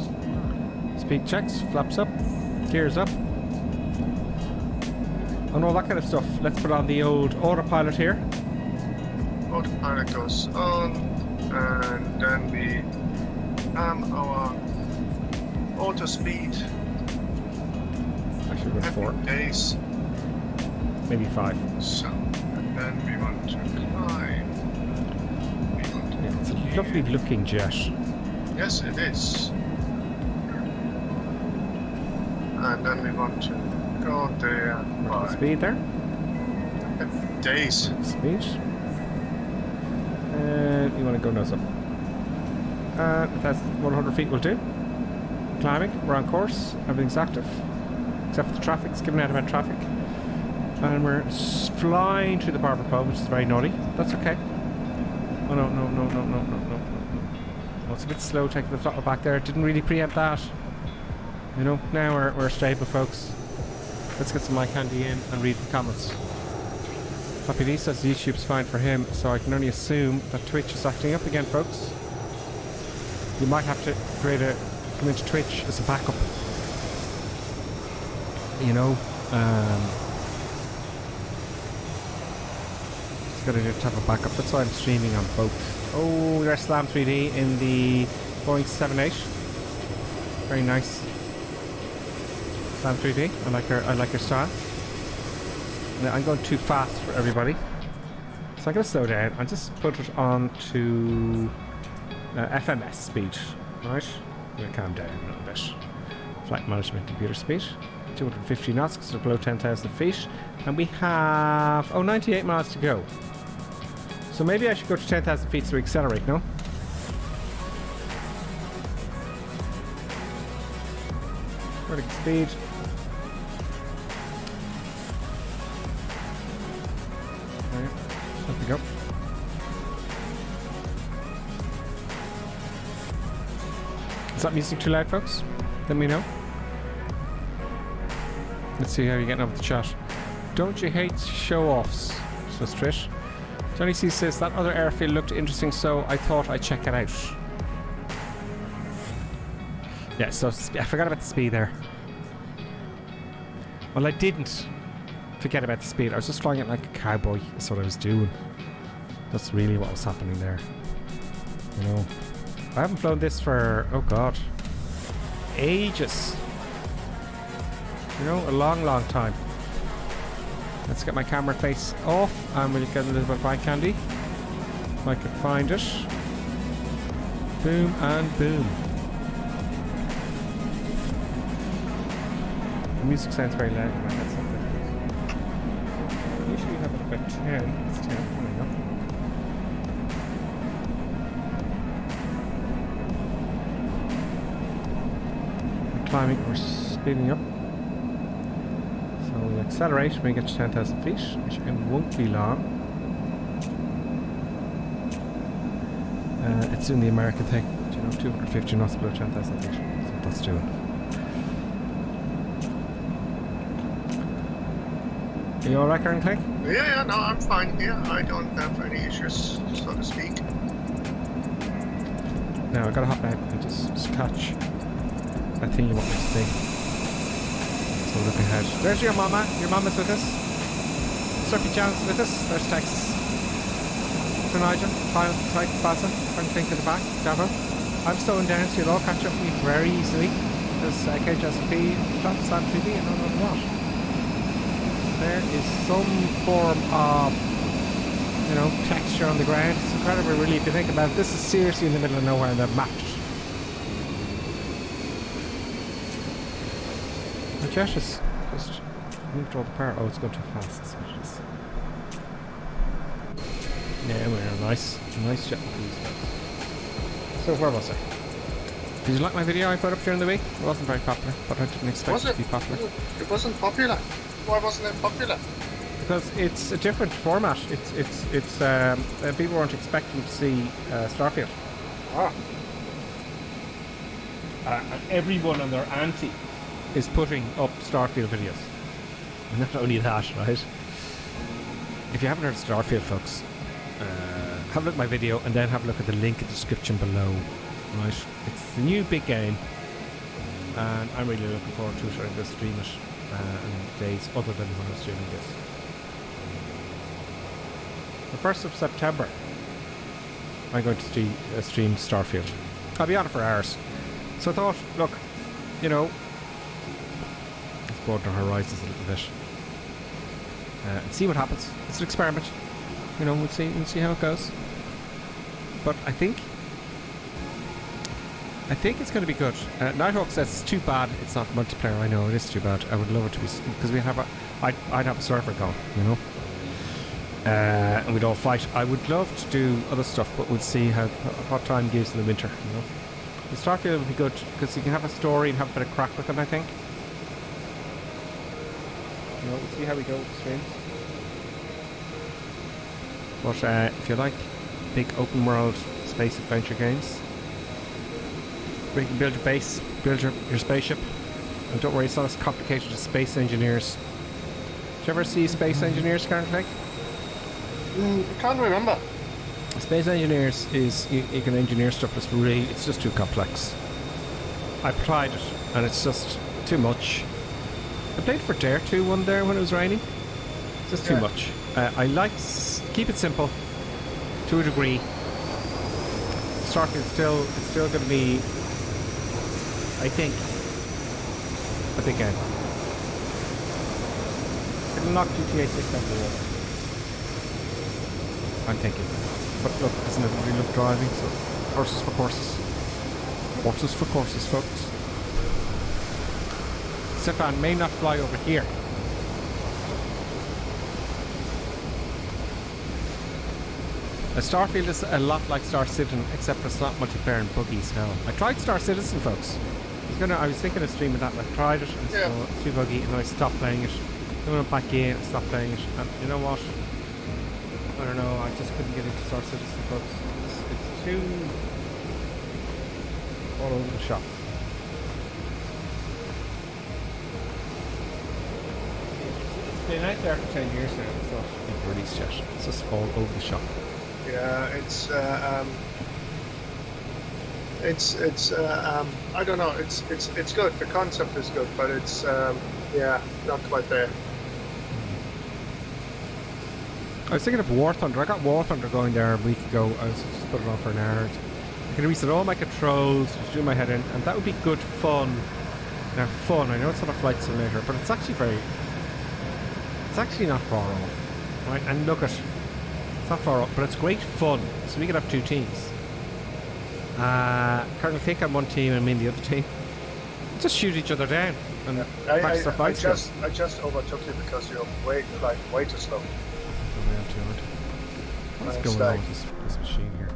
Speed checks, flaps up, gears up, and all that kind of stuff. Let's put on the old autopilot here. Autopilot goes on, and then we our auto speed. Actually, we're 4, Days. maybe 5. So, and then we want to climb. We want to Yeah, it's a here. lovely looking jet. Yes, it is. And then we want to go there Right, by speed there. days. Speed. And you want to go nose up. That's 100 feet will do. Climbing, we're on course, everything's active. Except for the traffic, it's giving out about traffic. And we're flying through the barber pole, which is very naughty. That's okay. Oh no. Oh, it's a bit slow taking the throttle back there. Didn't really preempt that. You know, now we're stable, folks. Let's get some eye candy in and read the comments. Happy Lee says YouTube's fine for him, so I can only assume that Twitch is acting up again, folks. You might have to come into Twitch as a backup. You know, it's got to have a backup. That's why I'm streaming on both. Oh, there's Slam 3D in the Boeing 78. Very nice. Slam 3D. I like her style. Now, I'm going too fast for everybody, so I'm going to slow down and just put it on to FMS speed. Right? I'm going to calm down a little bit. Flight management computer speed. 250 knots because we're below 10,000 feet. And we have 98 miles to go. So maybe I should go to 10,000 feet so we accelerate, no? Vertical speed. There we go. Is that music too loud, folks? Let me know. Let's see how you're getting up with the chat. Don't you hate show-offs? Says Trish. Johnny C says that other airfield looked interesting, so I thought I'd check it out. Yeah, so I forgot about the speed there. Well, I didn't forget about the speed. I was just flying it like a cowboy. That's what I was doing. That's really what was happening there. You know, I haven't flown this for, oh god, ages. You know, a long time. Let's get my camera face off and we'll get a little bit of eye candy. If I can find it. Boom and boom. The music sounds very loud in my headset. Usually we have it about 10. It's 10 coming up. We're climbing, we're speeding up. So we'll accelerate when we get to 10,000 feet, which it won't be long. It's doing the American thing, you know, 250 knots below 10,000 feet. That's what that's doing. Are you alright, Karen Clay? Yeah, no, I'm fine here. I don't have any issues, so to speak. Now I've got to hop out and just catch that thing you want me to see. So look ahead. There's your mama. Your mama's with us. Sophie Jan's with us. There's Texas. So Nigel, Tyke, Baza, everything to the back. Java. I'm slowing down so you'll all catch up with me very easily. There's KJSP, Sam 3D, and I don't know what. There is some form of, you know, texture on the ground. It's incredible, really, if you think about it. This is seriously in the middle of nowhere, and they're mapped. The jet is just moved all the power. Oh, it's going too fast. That's what it is. Yeah, we're a nice jet with these guys. So where was I? Did you like my video I put up during the week? It wasn't very popular, but I didn't expect Was it it? to be popular. It wasn't popular. Why wasn't it popular? Because it's a different format. It's people weren't expecting to see Starfield. Ah. And everyone and their auntie is putting up Starfield videos. And not only that, right? If you haven't heard of Starfield, folks, have a look at my video and then have a look at the link in the description below. Right? It's the new big game, and I'm really looking forward to it. I'm going to stream it in days other than when I'm streaming this. The 1st of September, I'm going to stream Starfield. I'll be on it for hours. So I thought, look, you know, let's broaden our horizons a little bit and see what happens. It's an experiment. You know, we'll see how it goes. But I think it's going to be good. Nighthawk says it's too bad it's not multiplayer. I know it is too bad. I would love it to be, because I'd have a server going, you know, and we'd all fight. I would love to do other stuff, but we'll see what time gives in the winter, you know. The Starfield would be good because you can have a story and have a bit of crack with it, I think. You know, we'll see how we go with the streams. But if you like big open world space adventure games where you can build your base, build your spaceship, and don't worry, it's not as complicated as Space Engineers. Did you ever see Space Engineers, Karen Clegg? I can't remember. Space Engineers is you can engineer stuff that's really, it's just too complex. I tried it and it's just too much. I played for Dare 2 one there when it was raining. It's just too much. I like keep it simple to a degree. Starfield's it's still going to be, I think a big game. It'll knock GTA 6 out of the water, I'm thinking. But look, doesn't everybody love driving? So horses for courses. Horses for courses, folks. Stefan may not fly over here. Starfield is a lot like Star Citizen, except it's not multiplayer and buggy as hell. I tried Star Citizen, folks. I was thinking of streaming that, and I tried it, and so it's too buggy, and I stopped playing it. Then I went back in and stopped playing it, and you know what? I don't know, I just couldn't get into Star Citizen, folks. It's too all over the shop. It's been out there for 10 years now, it's not been released yet. It's just all over the shop. Yeah, it's I don't know, it's good. The concept is good, but it's not quite there. I was thinking of War Thunder. I got War Thunder going there a week ago. I was just put it on for an hour. I can reset all my controls, just do my head in, and that would be good fun. Now, fun. I know it's not a flight simulator, but it's actually not far off, right? And look at. It's not far off, but it's great fun. So we could have two teams. Colonel Kick on one team and me on the other team. Just shoot each other down and practice our fight skills. I just overtook you because you're way too slow. What's going on with this machine here?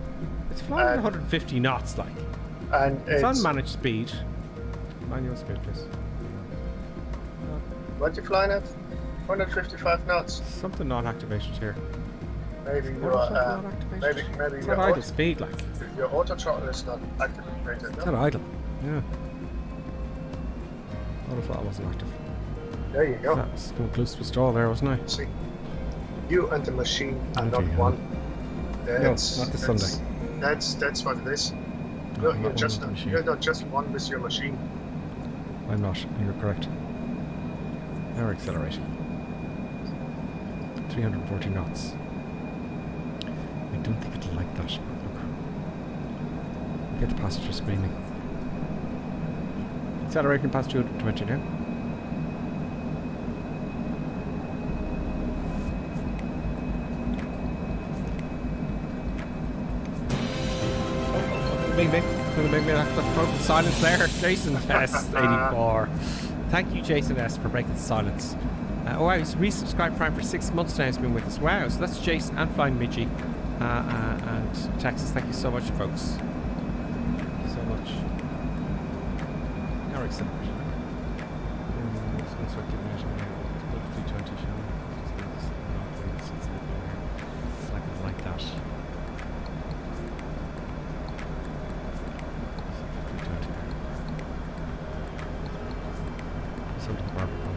It's flying at 150 knots, like. And it's on managed speed. Manual speed, please. What you flying at? 155 knots. Something not activated here. Maybe you are. Maybe it's not idle speed, like. Your auto throttle is not activated. It's not idle. Yeah. Auto throttle wasn't active. There you go. That was going close to a stall there, wasn't I? See, you and the machine are not one. No, not this Sunday. That's what it is. No, you're not just one with your machine. I'm not. You're correct. Now we're accelerating. 340 knots. I don't think it'll like that. Look. Get the passenger screaming. Accelerating past 220 now. Big silence there. Jason S84. Thank you, Jason S, for breaking the silence. Oh wow, he's resubscribed Prime for 6 months now. He's been with us. Wow, so that's Jason and Flying Midgie and Texas. Thank you so much, folks. Thank you so much. or accelerate? This one's like giving it a 320 shell. It's like that. 320 there. Something barbecue.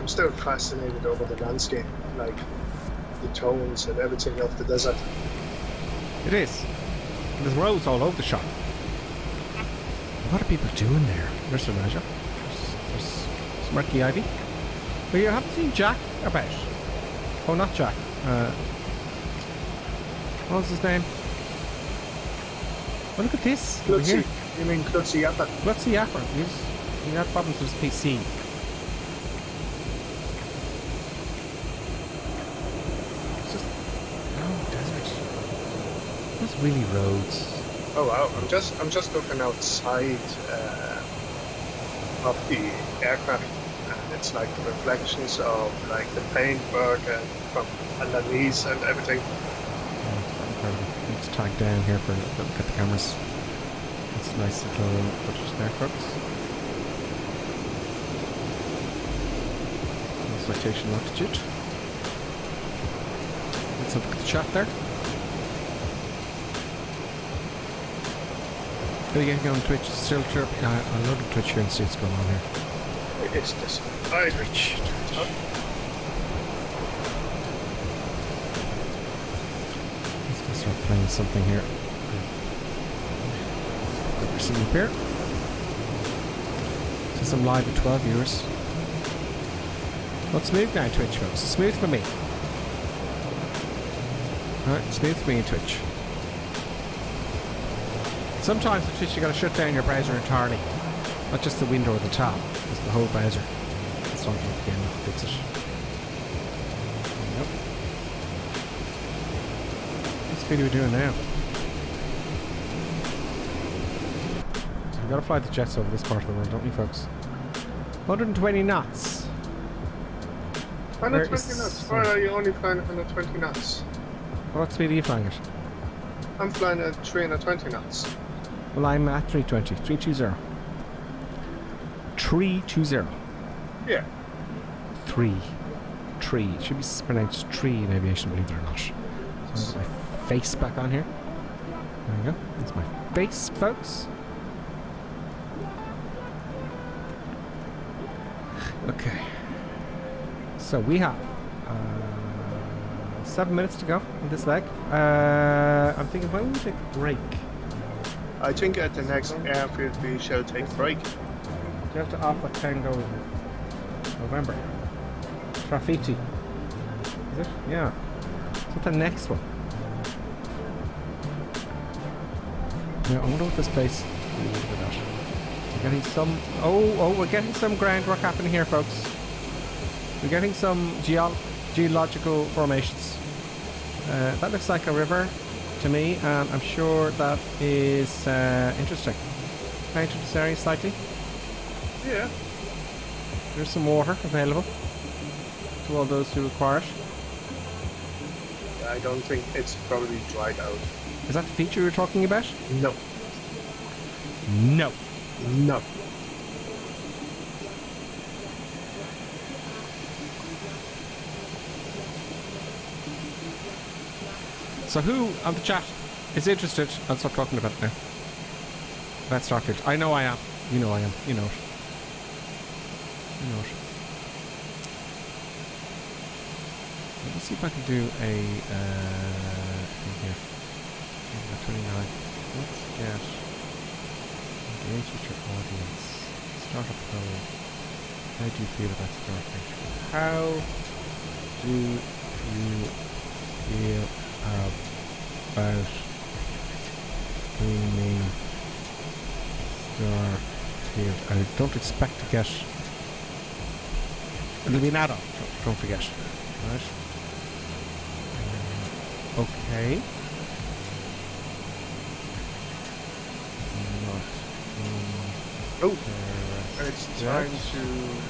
I'm still fascinated over the landscape, like the tones and everything of the desert. It is. There's roads all over the shop. What are people doing there? There's a leisure. There's Murky Ivy. But you haven't seen Jack about. Oh, not Jack. What was his name? Oh, look at this. Over here. Klutzy. You mean Klutzy Yapper? Klutzy Yapper. He had problems with his PC. It's just desert. There's really roads. Oh wow! I'm just looking outside of the aircraft, and it's like the reflections of like the paintwork and from underneath and everything. Let's tag down here for a look at the cameras. It's nice little footage there, folks. Citation altitude. Let's have a look at the chat there. How are you getting on Twitch? Still chirping? I'll load up Twitch here and see what's going on here. It's this. Twitch. Let's start playing something here. Some here. Since I'm live with 12 viewers. What's smooth now, Twitch, folks? Smooth for me. Alright, smooth for me in Twitch. Sometimes with Twitch you gotta shut down your browser entirely. Not just the window or the tab, it's the whole browser. Let's start it again, fix it. Yep. What's the video we're doing now? So we've gotta fly the jets over this part of the world, don't we, folks? 120 knots. 120 knots? Why are you only flying 120 knots? What speed are you flying at? I'm flying at 320 knots. Well, I'm at 320. 320. 320. Yeah. 3. It should be pronounced tree in aviation, believe it or not. So I'll put my face back on here. There we go. That's my face, folks. Okay. So we have 7 minutes to go on this leg. I'm thinking, why don't we take a break? I think at the next airfield we shall take a break. Do you have to Alpha Tango in November? Trafiti. Is it? Yeah. What's the next one? Yeah, I wonder what this place. We're getting some. Oh, we're getting some groundwork happening here, folks. We're getting some geological formations. That looks like a river to me, and I'm sure that is interesting. Can I enter this area slightly? Yeah. There's some water available to all those who require it. I don't think it's probably dried out. Is that the feature you're talking about? No. No. No. So who on the chat is interested? I'll stop talking about it now. Let's start it. I know I am. You know I am. You know it. You know it. Let me see if I can do a thing here. 29. Let's get engage with your audience. Startup code. How do you feel about starting? How do you feel about being started? I don't expect to get. It'll be an add-on. Don't forget. Right. Okay. Oh, it's time to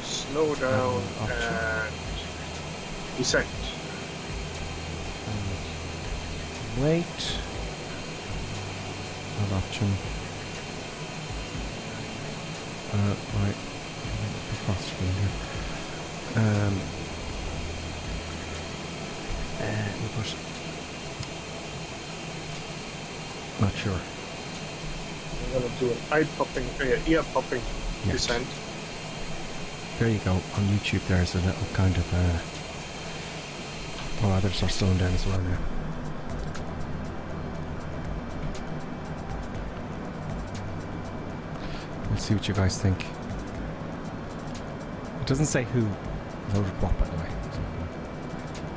slow down and descend. And wait. That option. Right. Apostrophe in here. We put. Not sure. I'm going to do an ear popping Yeah. descent. There you go. On YouTube, there's a little kind of. Oh, others are slowing down as well now. We'll see what you guys think. It doesn't say who voted what, by the way.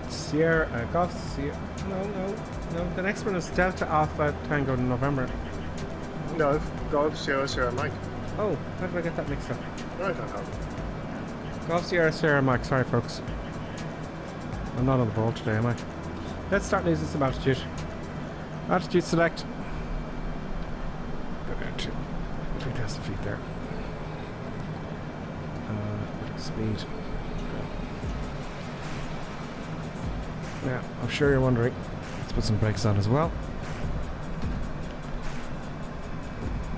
Sierra, Golf Sierra. No. The next one is Delta Alpha Tango November. No, Golf Sierra Sierra Mike. Oh, how did I get that mixed up? I don't know. Golf Sierra Sierra Mike. Sorry, folks. I'm not on the ball today, am I? Let's start losing some altitude. Altitude select. Go down to 3,000 feet there. Speed. Yeah, I'm sure you're wondering. Let's put some brakes on as well.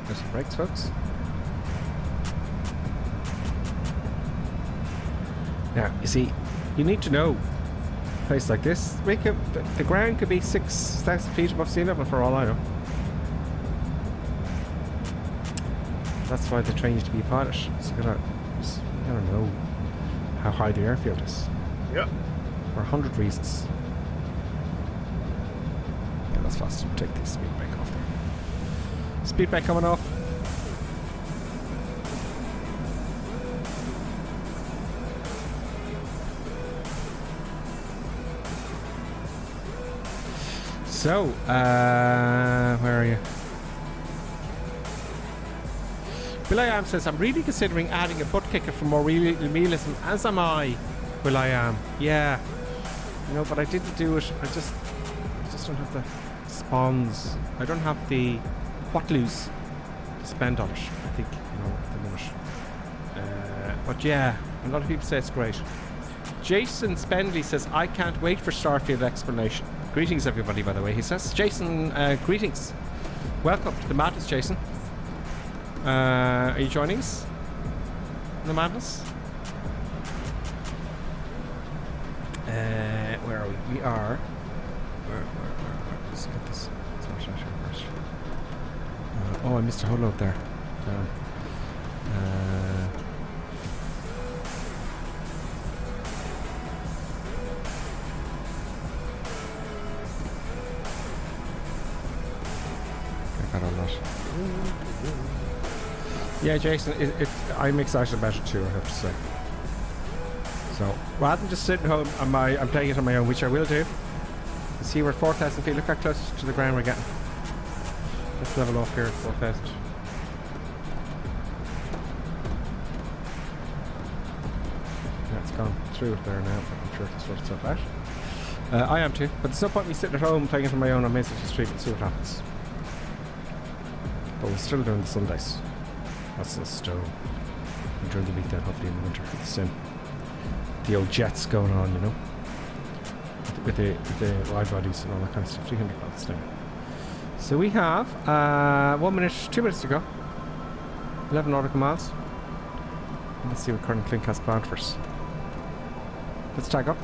There's some brakes, folks. Now, you see, you need to know a place like this. The ground could be 6,000 feet above sea level for all I know. That's why they train you to be a pilot. So you gotta know how high the airfield is. Yeah. For 100 reasons. Yeah, that's fast. We'll take the speed brake off there. Speed brake coming off. So, where are you? Will.i.am says, I'm really considering adding a butt kicker for more realism, as am I. Will.i.am. Yeah. You know, but I didn't do it. I just don't have the spawns. I don't have the Whatloos to spend on it, I think, you know, at the minute. But yeah, a lot of people say it's great. Jason Spendley says, I can't wait for Starfield explanation. Greetings, everybody, by the way, he says. Jason, greetings. Welcome to the madness, Jason. Are you joining us in the madness? Where are we? We are. Where? Let's get this. Let's watch that here first. Oh, I missed a whole load there. I got all that. Yeah, Jason, I'm excited about it too, I have to say. So, rather than just sitting home, I'm playing it on my own, which I will do. You see, we're at 4,000 feet. Look how close to the ground we're getting. Let's level off here at 4,000. Yeah, it's gone through it there now, but I'm sure it'll sort itself out. I am too, but there's no point in me sitting at home playing it on my own. I may as well just stream and see what happens. But we're still doing the Sundays. That's the stone. And during the week then, hopefully in the winter, with the sim. The old jets going on, you know, with the wide bodies and all that kind of stuff. 300 knots now. So we have 2 minutes to go. 11 nautical miles. And let's see what Colonel Clink has planned for us. Let's tag up.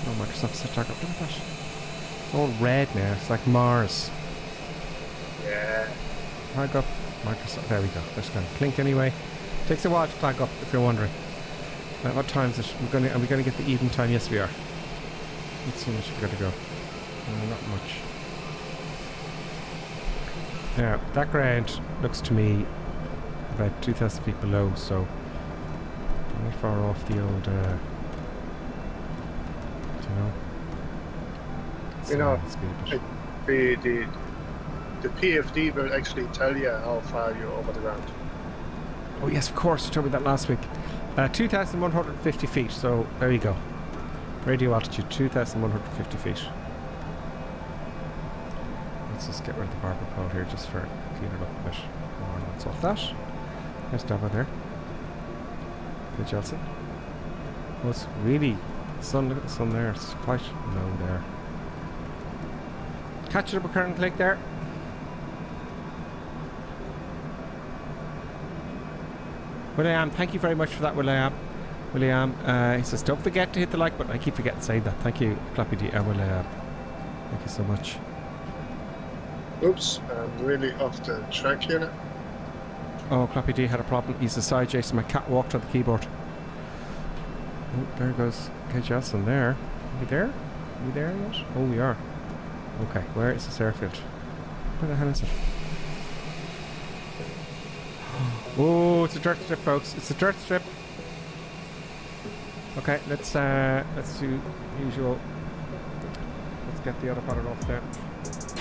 Oh, Microsoft said tag up. Look at that. It's all red now. It's like Mars. Yeah. Tag up. Microsoft. There we go. There's Colonel Clink anyway. Takes a while to flag up, if you're wondering. What time is it? Are we going to get the evening time? Yes, we are. Let's see how much we've got to go. Not much. Now, that ground looks to me about 2,000 feet below, so I'm not far off the old, the PFD will actually tell you how far you're over the ground. Oh yes, of course, you told me that last week. 2,150 feet, so there you go. Radio altitude, 2,150 feet. Let's just get rid of the barber pole here just for cleaning it up a bit. More notes off that. Nice Dava there. Good Jelson. Oh, it's really sun. Look at the sun there. It's quite low there. Catch it up a current click there. William, thank you very much for that, William. He says, don't forget to hit the like button. I keep forgetting to say that. Thank you, Clappy D. William. Thank you so much. Oops, I'm really off the track here now. Oh, Clappy D had a problem. He's aside, Jason. My cat walked on the keyboard. Oh, there goes Kate Johnson there. Are we there? Are we there yet? Oh, we are. Okay, where is this airfield? Where the hell is it? Oh, it's a dirt strip, folks. It's a dirt strip. Okay, let's do usual. Let's get the other part off there. Let's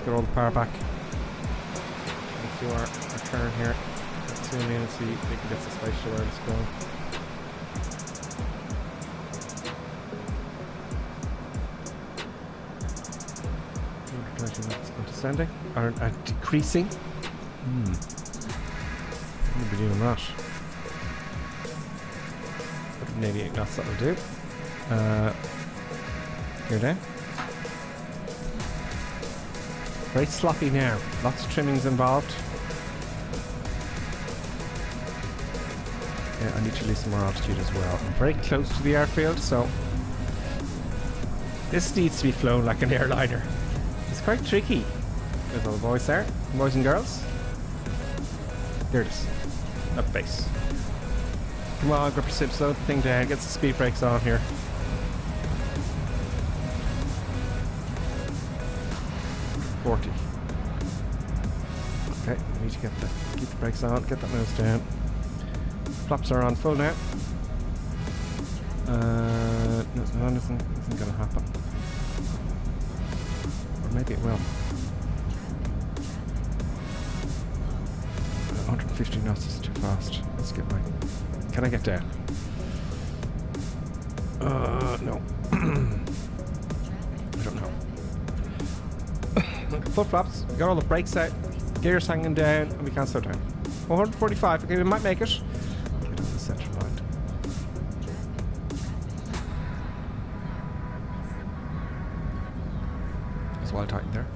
get all the power back. Let's do our turn here. Let's zoom in and see if we can get the spatial awareness going. Descending or decreasing. We'll be doing that. 188 knots, that'll do. Here down. Very sloppy now. Lots of trimmings involved. Yeah, I need to lose some more altitude as well. I'm very close to the airfield, so this needs to be flown like an airliner. It's quite tricky. There's all the boys there, boys and girls. There it is. Up base. Come on, grip your sip, slow the thing down, get the speed brakes on here. .40. Okay, we need to keep the brakes on, get that nose down. Flaps are on full now. No, nothing isn't gonna happen. Or maybe it will. 150 knots is too fast. Let's get my... Can I get down? No. I don't know. Full flaps. We got all the brakes out. Gears hanging down, and we can't slow down. 145. Okay, we might make it. Get on the centre line. It's well tightened there.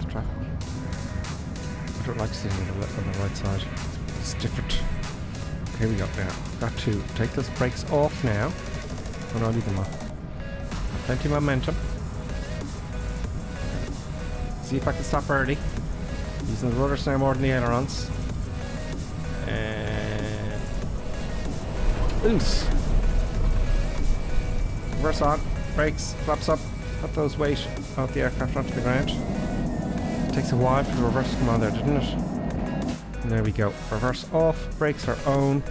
Traffic. I don't like seeing it on the right side. It's different. Here we go now. Got to take those brakes off now. Oh no, leave them on. Plenty of momentum. See if I can stop early. Using the rudders now more than the ailerons. And loose. Reverse on. Brakes. Flaps up. Put those weight of the aircraft onto the ground. Takes a while for the reverse to come on there, didn't it? And there we go. Reverse off, brakes are on.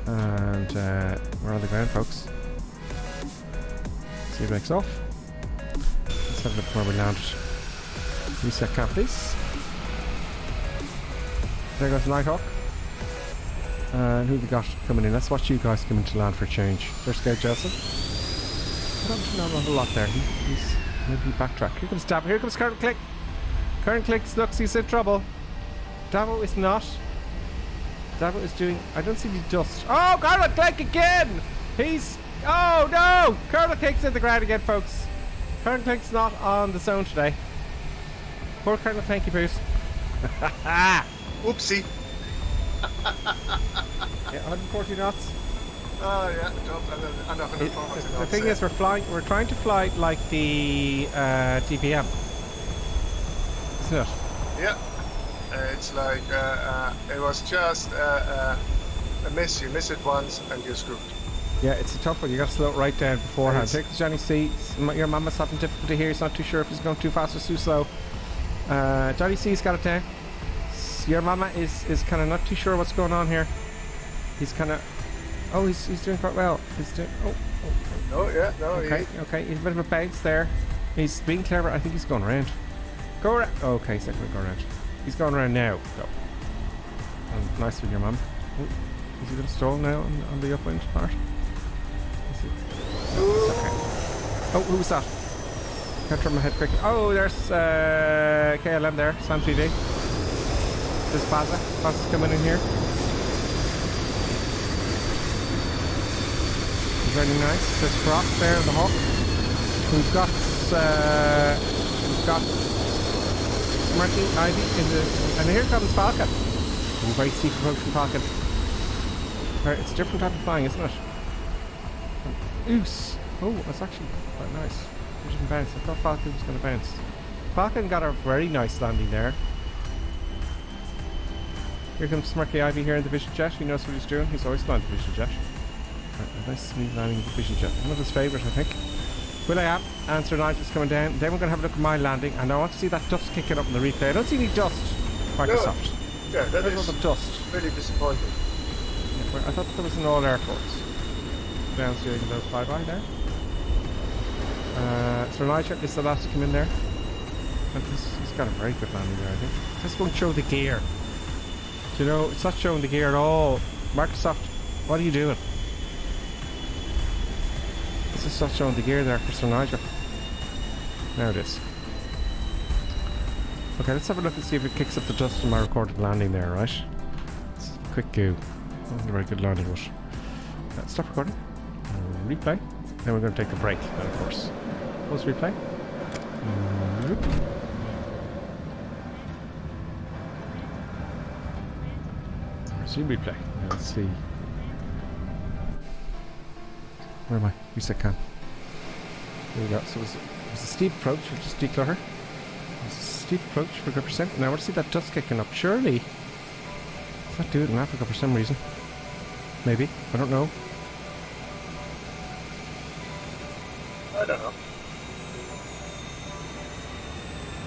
And we're on the ground, folks. See brakes off. Let's have a look where we landed. Reset cam, please. There goes Nighthawk. And who have we got coming in? Let's watch you guys come into land for a change. There's Scout Jelson. I don't know a whole lot there. He's maybe backtrack. Here comes Davo. Here comes Colonel Click. Colonel Click looks he's in trouble. Davo is not. Davo is doing... I don't see the dust. Oh, Colonel Click again! He's... Oh, no! Colonel Click's in the ground again, folks. Colonel Click's not on the zone today. Poor Colonel Tanky Boost. Oopsie. Yeah, 140 knots. Oh yeah, I'm not going to the thing is, we're trying to fly like the DPM, isn't it? Yeah, it's like it was just a miss. You miss it once and you're screwed. Yeah, it's a tough one. You got to slow it right down beforehand. Take Johnny C. Your mama's having difficulty here. He's not too sure if he's going too fast or too slow. Johnny C's got it down. Your mama is kind of not too sure what's going on here. He's kind of... Oh, he's doing quite well. He's doing... Oh, yeah, no, okay, he's a bit of a bounce there. He's being clever. I think he's going around. Go around. Okay, he's not going to go around. He's going around now. Go. Nice with your mum. Oh, is he going to stall now on the upwind part? Okay. Oh, who was that? Can't turn my head quickly. Oh, there's KLM there. Sam 3D. There's Baza. Baza's coming in here. Very nice. There's Frost there, the Hawk. We've got Martin, Ivy, and here comes Falcon. Oh, very steep approach from Falcon. It's a different type of flying, isn't it? Oos. Oh, that's actually quite nice. It didn't bounce. I thought Falcon was going to bounce. Falcon got a very nice landing there. Here comes Smirky Ivy here in the Vision Jet. He knows what he's doing. He's always flying the Vision Jet. Right, a nice smooth landing of the Vision Jet. One of his favourites, I think. Will I am? Answer Nigel's coming down. Then we're going to have a look at my landing, and I want to see that dust kicking up in the replay. I don't see any dust, Microsoft. No. Yeah, that is is dust. really disappointing. Yeah, I thought there was an all-air force. Down so you can do a flyby there. So Nigel is the last to come in there. And he's got a very good landing there, I think. This won't show the gear. Do you know, it's not showing the gear at all. Microsoft, what are you doing? This is not showing the gear there for Sir Nigel. There it is. Okay, let's have a look and see if it kicks up the dust from my recorded landing there, right? Let's have a quick go. That wasn't a very good landing, but stop recording. Replay. Then we're going to take a break, then, of course. Pause replay. Resume replay. Let's see. Where am I? Reset cam. There we go. So it was a steep approach. We'll just declutter. It was a steep approach for grip percent. Now I want to see that dust kicking up. Surely it's not doing it in Africa for some reason. Maybe. I don't know. I don't know.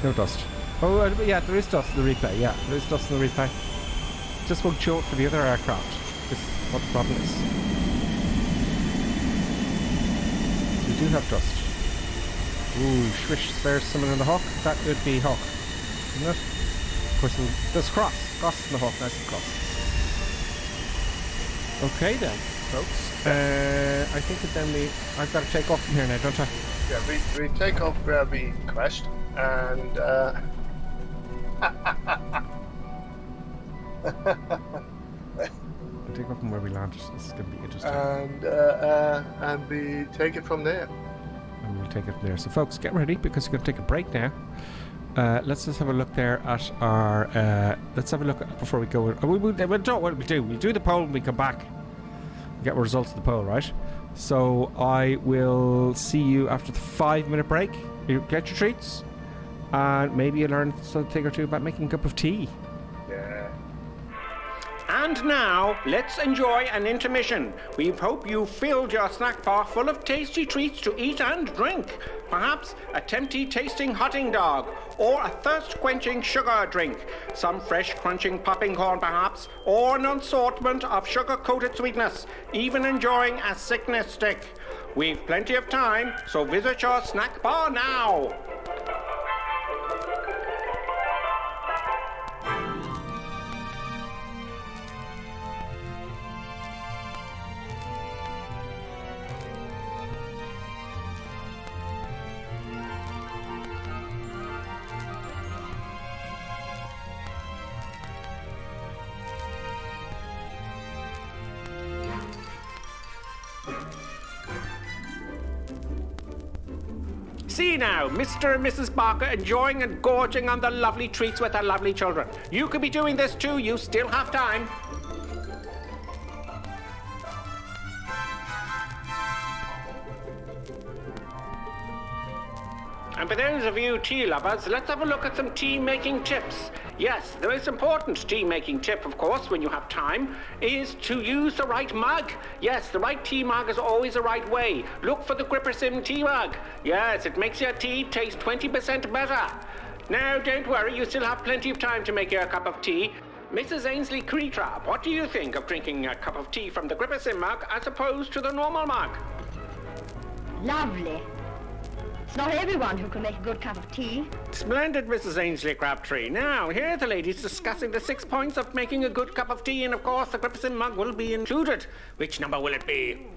No dust. Oh, yeah, there is dust in the replay. Yeah, there is dust in the replay. Just won't show it for the other aircraft. This is what the problem is. We do have dust. Ooh, swish, there's someone in the Hawk. That would be Hawk, isn't it? Of course, there's Cross. Cross in the Hawk, nice and Cross. Okay then, folks. I think that then I've got to take off from here now, don't I? Yeah, we take off where we crashed, and I'll take off from where we landed. This is going to be interesting. And we take it from there. And we'll take it from there. So, folks, get ready because we're going to take a break now. Let's just have a look there at our. Let's have a look at, before we go. We'll do the poll when we come back. Get results of the poll, right? So I will see you after the 5-minute break. You get your treats, and maybe you learn something or two about making a cup of tea. Yeah. And now, let's enjoy an intermission. We hope you filled your snack bar full of tasty treats to eat and drink. Perhaps a tempting tasting hotting dog, or a thirst-quenching sugar drink. Some fresh crunching popping corn perhaps, or an assortment of sugar-coated sweetness. Even enjoying a sickness stick. We've plenty of time, so visit your snack bar now. See now, Mr. and Mrs. Barker enjoying and gorging on the lovely treats with their lovely children. You could be doing this too, you still have time. And for those of you tea lovers, let's have a look at some tea-making tips. Yes, the most important tea-making tip, of course, when you have time, is to use the right mug. Yes, the right tea mug is always the right way. Look for the Grippersim tea mug. Yes, it makes your tea taste 20% better. Now, don't worry, you still have plenty of time to make your cup of tea. Mrs. Ainsley Creetrap, what do you think of drinking a cup of tea from the Grippersim mug as opposed to the normal mug? Lovely. It's not everyone who can make a good cup of tea. Splendid, Mrs. Ainsley Crabtree. Now, here are the ladies discussing the 6 points of making a good cup of tea, and of course, the Grippersim mug will be included. Which number will it be?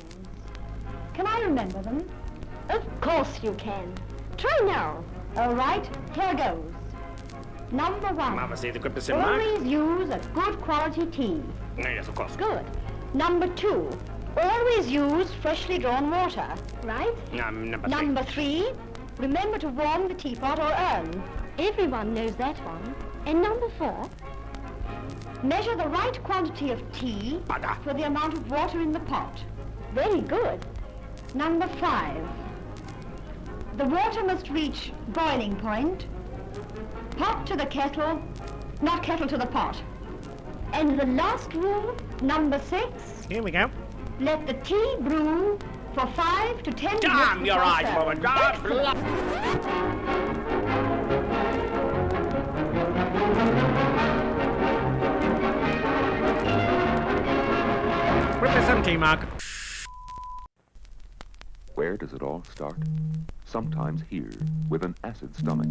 Can I remember them? Of course you can. Try now. All right, here goes. Number 1. Obviously, the Grippersim mug. Always use a good quality tea. Yes, of course. Good. Number 2. Always use freshly drawn water, right? Number 3. Number 3. Remember to warm the teapot or urn. Everyone knows that one. And number 4, measure the right quantity of tea for the amount of water in the pot. Very good. Number 5, the water must reach boiling point. Pot to the kettle, not kettle to the pot. And the last rule, number 6. Here we go. Let the tea brew for 5 to 10 minutes. Damn your before eyes, serving. woman. God Excellent. Whip me some tea, Mark. Where does it all start? Sometimes here, with an acid stomach,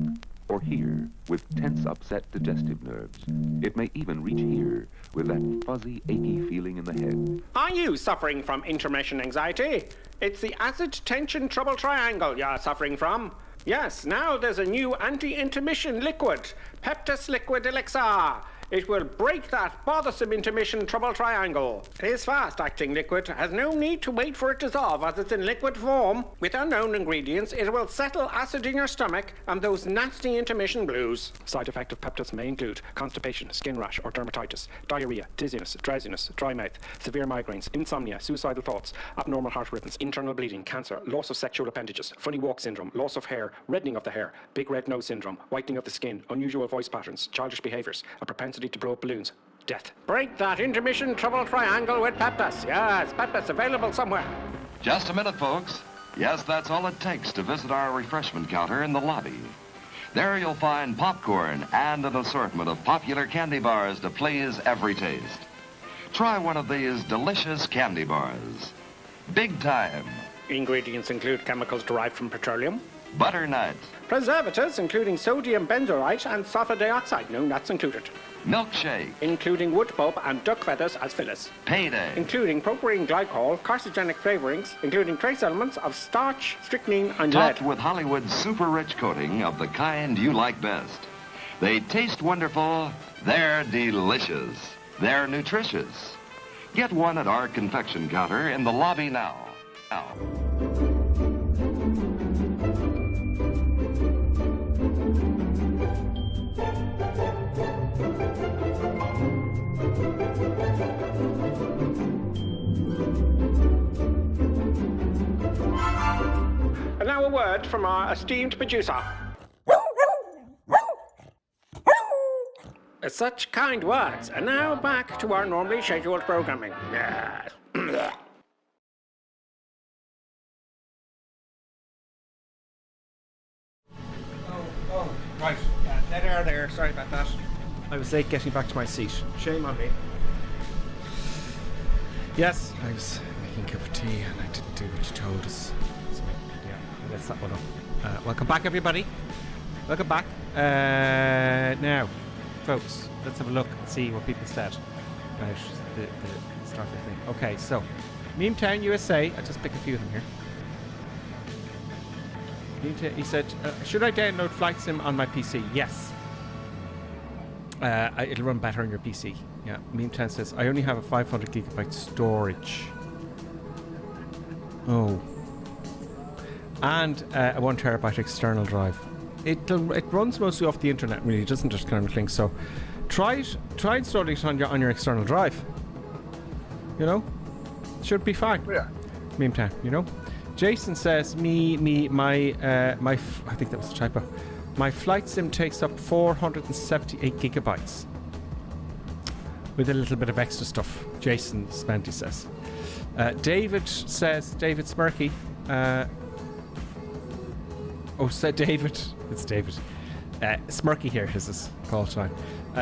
or here, with tense, upset digestive nerves. It may even reach here, with that fuzzy, achy feeling in the head. Are you suffering from intermission anxiety? It's the acid tension trouble triangle you're suffering from. Yes, now there's a new anti-intermission liquid, Peptus Liquid Elixir. It will break that bothersome intermission trouble triangle. This fast-acting liquid has no need to wait for it to dissolve as it's in liquid form. With unknown ingredients, it will settle acid in your stomach and those nasty intermission blues. Side effect of Peptus may include constipation, skin rash or dermatitis, diarrhea, dizziness, drowsiness, dry mouth, severe migraines, insomnia, suicidal thoughts, abnormal heart rhythms, internal bleeding, cancer, loss of sexual appendages, funny walk syndrome, loss of hair, reddening of the hair, big red nose syndrome, whitening of the skin, unusual voice patterns, childish behaviours, a propensity to blow up balloons, death. Break that intermission trouble triangle with Peptus. Yes, Peptus available somewhere. Just a minute, folks. Yes, that's all it takes to visit our refreshment counter in the lobby. There you'll find popcorn and an assortment of popular candy bars to please every taste. Try one of these delicious candy bars. Big time. Ingredients include chemicals derived from petroleum, Butternut, preservatives including sodium benzoate and sulfur dioxide, no nuts included, milkshake, including wood pulp and duck feathers as fillers, payday, including propylene glycol, carcinogenic flavorings, including trace elements of starch, strychnine and lead. topped with Hollywood's super rich coating of the kind you like best. They taste wonderful, they're delicious, they're nutritious. Get one at our confection counter in the lobby now. And now a word from our esteemed producer. Such kind words. And now back to our normally scheduled programming. Yes. Right. Dead air there. Sorry about that. I was late getting back to my seat. Shame on me. Yes, I was making a cup of tea and I didn't do what you told us. So, yeah, that's that one up. Welcome back, everybody. Welcome back. Now, folks, let's have a look and see what people said about the Starfield thing. Okay, so, Memetown, USA. I'll just pick a few of them here. He said, should I download Flight Sim on my PC? Yes. It'll run better on your PC. Yeah. Memetown says, I only have a 500 gigabyte storage. Oh. And a 1 terabyte external drive. It runs mostly off the internet, really. It doesn't just kind of link. So try installing it on your external drive. You know? Should be fine. Yeah. Memetown, you know? Jason says, my I think that was a typo. My Flight Sim takes up 478 gigabytes. With a little bit of extra stuff. Jason Spenty says. David Smirky. Said David. It's David. Smirky here is his call time.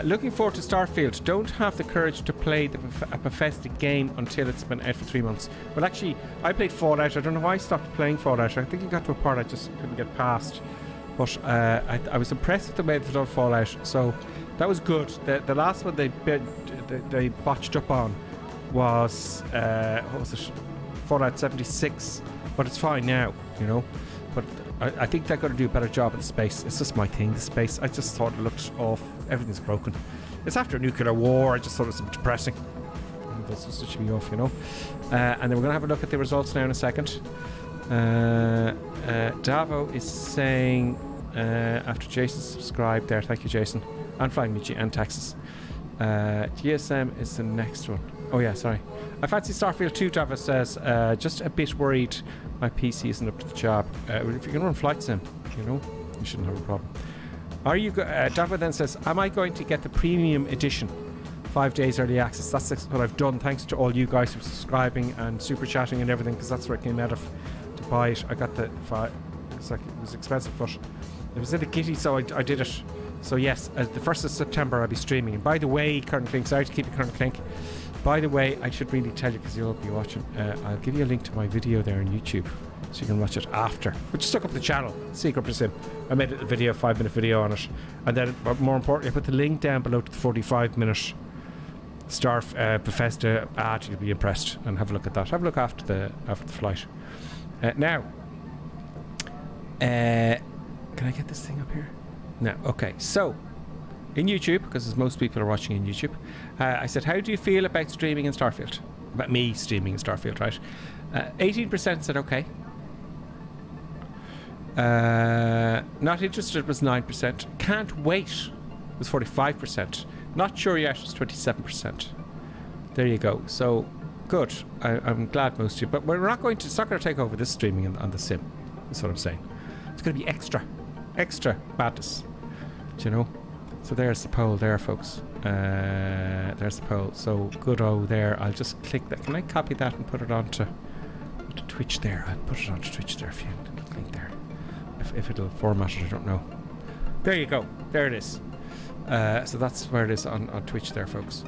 Looking forward to Starfield. Don't have the courage to play a Bethesda game until it's been out for 3 months. Well, actually, I played Fallout. I don't know why I stopped playing Fallout. I think it got to a part I just couldn't get past. But I was impressed with the way they've done Fallout. So that was good. The last one they botched up on was what was it? Fallout 76. But it's fine now, you know. But I think they're going to do a better job in space. It's just my thing, the space. I just thought it looked off. Everything's broken. It's after a nuclear war. I just thought it was a bit depressing. That's just switching me off, you know. And then we're going to have a look at the results now in a second. Davo is saying after Jason subscribed there. Thank you, Jason. And Flying Michi and Texas. GSM is the next one. Oh yeah, sorry. I fancy Starfield 2, Java says. Just a bit worried my PC isn't up to the job. If you can run Flight Sim, you know, you shouldn't have a problem. Are you Java then says, am I going to get the premium edition? 5 days early access. That's what I've done, thanks to all you guys for subscribing and super chatting and everything, because that's where it came out of to buy it. I got the it's like, it was expensive, but it was in a kitty, so I did it. So yes, the 1st of September I'll be streaming. And by the way, Colonel Klink, sorry to keep you, Colonel Klink. By the way, I should really tell you, because you'll be watching, I'll give you a link to my video there on YouTube, so you can watch it after. But just look up the channel, Secret Sim. I made a little video, 5-minute video on it. And then, more importantly, I put the link down below to the 45-minute Bethesda ad. You'll be impressed, and have a look at that. Have a look after the flight. Now, can I get this thing up here? No. Okay, so in YouTube, because as most people are watching in YouTube, I said, how do you feel about streaming in Starfield? About me streaming in Starfield, right? 18% said okay. Not interested was 9%. Can't wait was 45%. Not sure yet was 27%. There you go. So good. I'm glad most of you. But we're not going to. It's not going to take over this streaming on the sim. That's what I'm saying. It's going to be extra madness. Do you know? So there's the poll there, folks. There's the poll. So good. Oh, there. I'll just click that. Can I copy that and put it onto Twitch there? I'll put it onto Twitch there. If you link there. If it'll format it, I don't know. There you go. There it is. So that's where it is on Twitch there, folks.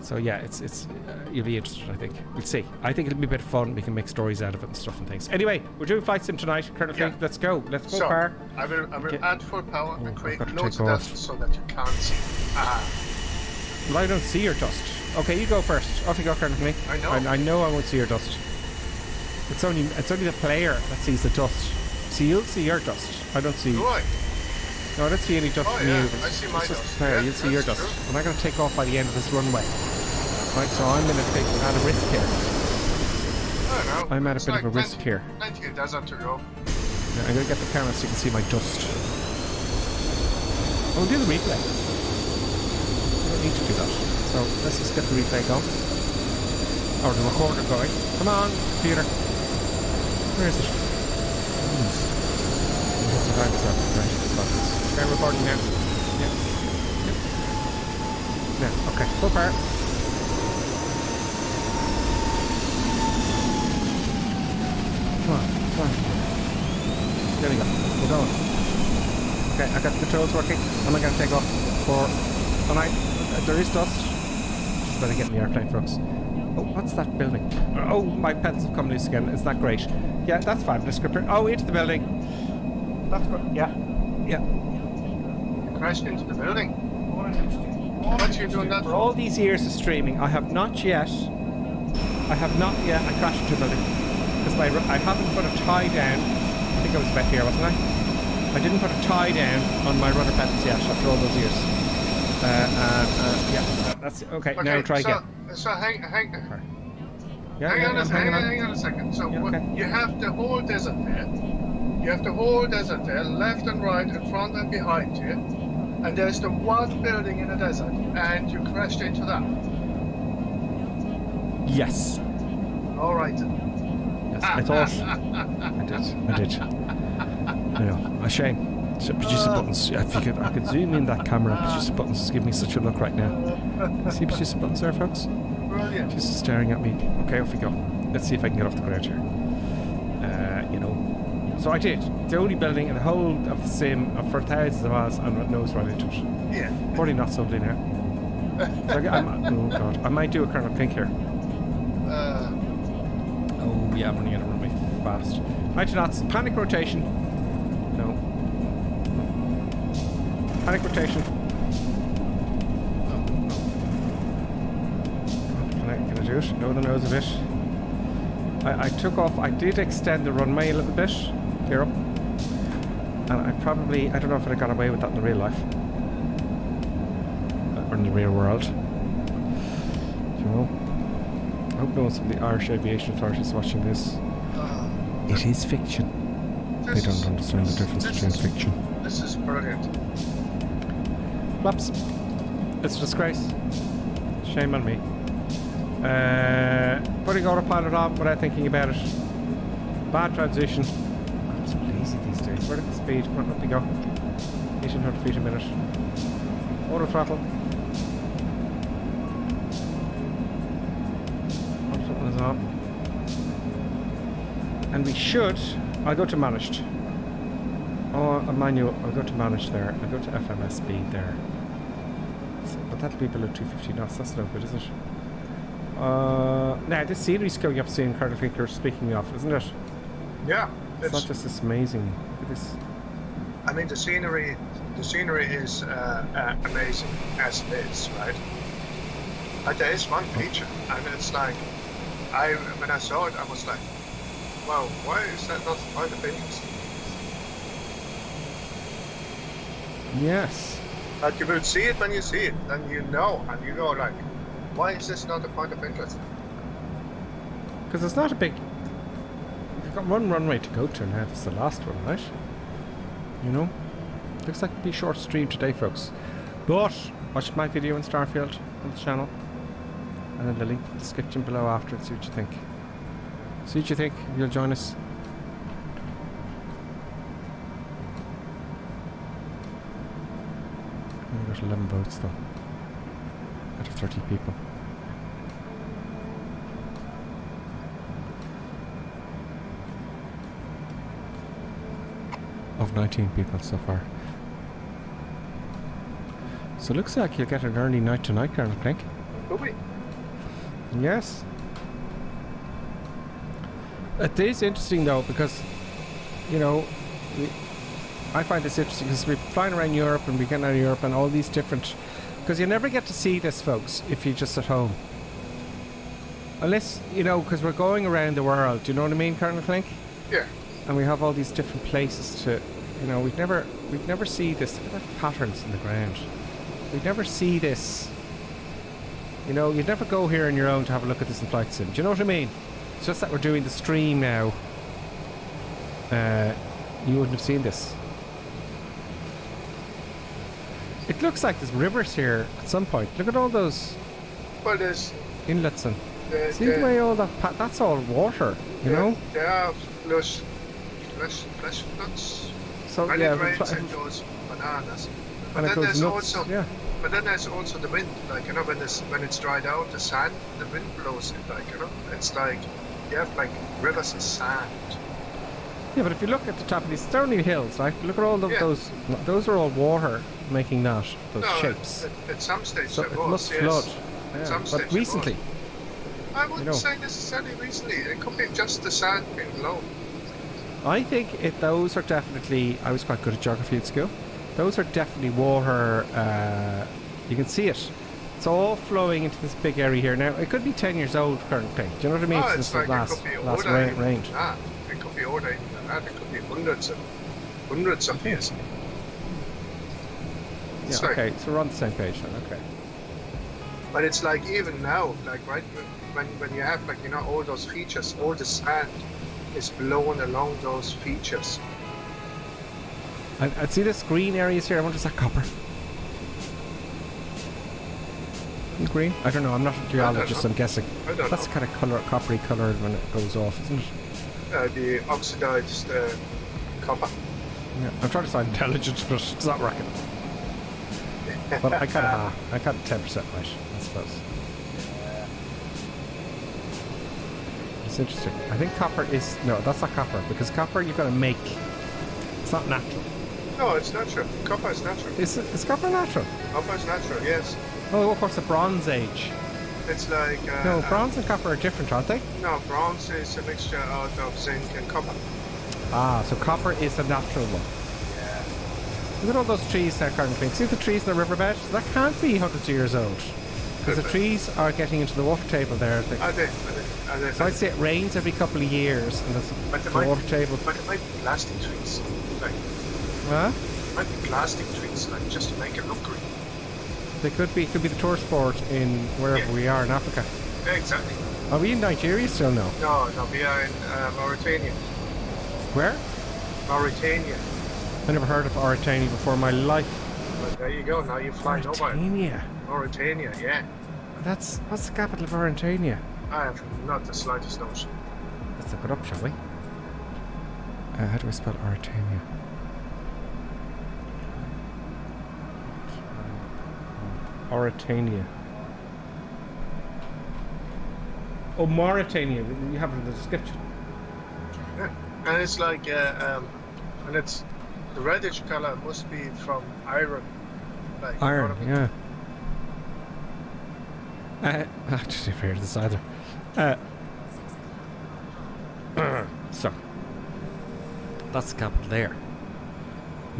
So yeah, it's you'll be interested, I think. We'll see. I think it'll be a bit of fun. We can make stories out of it and stuff and things. Anyway, we're doing Flight Sim tonight. Colonel Klink, let's go. Let's go, Par. I will add full power and create loads of dust so that you can't see. Well, I don't see your dust. Okay, you go first. Off you go, Colonel Klink. I know. I know I won't see your dust. It's only the player that sees the dust. See, you'll see your dust. I don't see. Do I? No, I don't see any dust from you. I see my dust. Yeah, you'll see your dust. True. I'm not going to take off by the end of this runway. Right, so I'm going to take a risk here. I don't know. I'm at a bit of a risk here. Plenty of desert to go. Yeah, I'm going to get the camera so you can see my dust. Oh, we'll do the replay. I don't need to do that. So let's just get the replay going. Or the recorder going. Come on, computer. Where is it? Okay, recording now. Yeah. Yeah, okay. Full power. Come on. There we go. We're going. Okay, I got the controls working. I'm not going to take off for tonight. There is dust. Just better get in the airplane, folks. Oh, what's that building? Oh, my pedals have come loose again. It's not great. Yeah, that's fine. The scripter. Oh, into the building. That's good. Yeah. You crashed into the building. What are you doing that for? All these years of streaming, I have not yet. I crashed into a building because I haven't put a tie down. I think I was back here, wasn't I? I didn't put a tie down on my rudder pedals yet after all those years. Yeah, that's it. Okay. Now try again. So hang hang on a second. So you have the whole desert there. You have the whole desert there, left and right, in front and behind you. And there's the one building in the desert, and you crashed into that. Yes. All right. Yes, I thought. I did. I know. A shame. So producer buttons. I could zoom in that camera. Producer buttons is giving me such a look right now. See producer buttons there, folks? Brilliant. Just staring at me. Okay, off we go. Let's see if I can get off the ground here. So I did. The only building in the whole of the sim for thousands of hours, and nose right into it. Yeah. Probably not something now. So oh god, I might do a Colonel Klink here. Oh yeah, I'm running out of runway fast. 90 knots. Panic rotation. No. Panic rotation. Can I do it? No, the nose of it. I took off. I did extend the runway a little bit. Here up. And I don't know if I got away with that in the real life. Or in the real world. You know? I hope no one's from the Irish Aviation Authority is watching this. It is fiction. They don't understand the difference between fiction. This is brilliant. Whoops. It's a disgrace. Shame on me. Putting autopilot on without thinking about it. Bad transition. I'm so lazy these days. Where did the speed? Come on, up we go. 1800 feet a minute. Auto throttle. Auto throttle is on. And we should. I'll go to managed. Oh, a manual. I'll go to managed there. I'll go to FMS speed there. But that'll be below 250 knots. That's no good, is it? Now, this scenery's going up soon, Colonel Finker, speaking of, isn't it? Yeah. It's not just this amazing. Look at this. I mean, the scenery is amazing as it is, right? But there is one feature, and it's like, when I saw it, I was like, wow, why is that not a point of interest? Yes. But you will see it when you see it, then you know, and you go like, why is this not a point of interest? Because it's not a big... You've got one runway to go to now. This is the last one, right? You know? Looks like it'll be a short stream today, folks. But watch my video on Starfield on the channel. And then the link in the description below after it. See what you think. See what you think. You'll join us. There's 11 boats though. Out of 30 people. Of 19 people so far. So it looks like you'll get an early night tonight, Colonel Clink. Will we? Yes. It is interesting though because, you know, I find this interesting because we're flying around Europe and we're getting out of Europe and all these different... Because you never get to see this, folks, if you're just at home. Unless, you know, because we're going around the world. Do you know what I mean, Colonel Clink? Yeah. And we have all these different places to... You know, we'd never see this. Look at that patterns in the ground. We'd never see this. You know, you'd never go here on your own to have a look at this in Flight Sim. Do you know what I mean? It's just that we're doing the stream now. You wouldn't have seen this. It looks like there's rivers here at some point. Look at all those There's inlets and... See the way all that... that's all water, you know? There are flesh nuts. So, when yeah, it rains, it goes bananas. But and it then goes there's nuts, also... yeah. But then there's also the wind, like, you know, when it's dried out, the sand, the wind blows it, like, you know, it's like, you have, like, rivers of sand. Yeah, but if you look at the top of these, they're only hills, right? Look at all those are all water making that, those shapes. At some stage So it it was, must yes. flood. At Yeah. some But stage recently, it was. I wouldn't know. say necessarily recently, it could be just the sand being low. I think those are definitely... I was quite good at geography at school. Those are definitely water... you can see it. It's all flowing into this big area here. Now, it could be 10 years old currently. Do you know what I mean? Oh, Since it's like last it could be last older even range. than that. It could be older even than that. It could be hundreds of years. Yeah, It's like- okay, so we're on the same page then, okay. But it's like even now, like right when you have like, you know, all those features, all the sand is blown along those features. And see this green areas here? I wonder, is that copper? Green? I don't know, I'm not a geologist, know. I'm guessing. I don't That's know. kind of coppery coloured when it goes off, isn't it? The oxidized copper. Yeah, I'm trying to sound intelligent, but it's not working. But I kind of 10% right, I suppose. It's interesting. I think copper is... No, that's not copper, because copper you've got to make. It's not natural. No, it's natural. Copper is natural. Is copper natural? Copper is natural, yes. Oh, of course, the Bronze Age. It's like... No, bronze and copper are different, aren't they? No, bronze is a mixture out of zinc and copper. Ah, so copper is the natural one. Look at all those trees there, Colonel Pink. See the trees in the riverbed? That can't be hundreds of years old. Because the trees are getting into the water table there. Are they? So I'd say it rains every couple of years and there's the water table. But it might be plastic trees. Like, Huh? it might be plastic trees, like, just to make it look green. They could be the tour sport in wherever we are in Africa. Exactly. Are we in Nigeria still now? No, we are in Mauritania. Where? Mauritania. I never heard of Mauritania before in my life. Well, there you go. Now you fly nowhere. Mauritania. Mauritania, yeah. What's the capital of Mauritania? I have not the slightest notion. Let's look it up, shall we? How do I spell Mauritania? Mauritania. Oh, Mauritania. You have it in the description. Yeah. And it's like, and it's the reddish color must be from iron. Like, Iron, you know what I mean? yeah. Actually, I've heard this either. So, that's the capital there.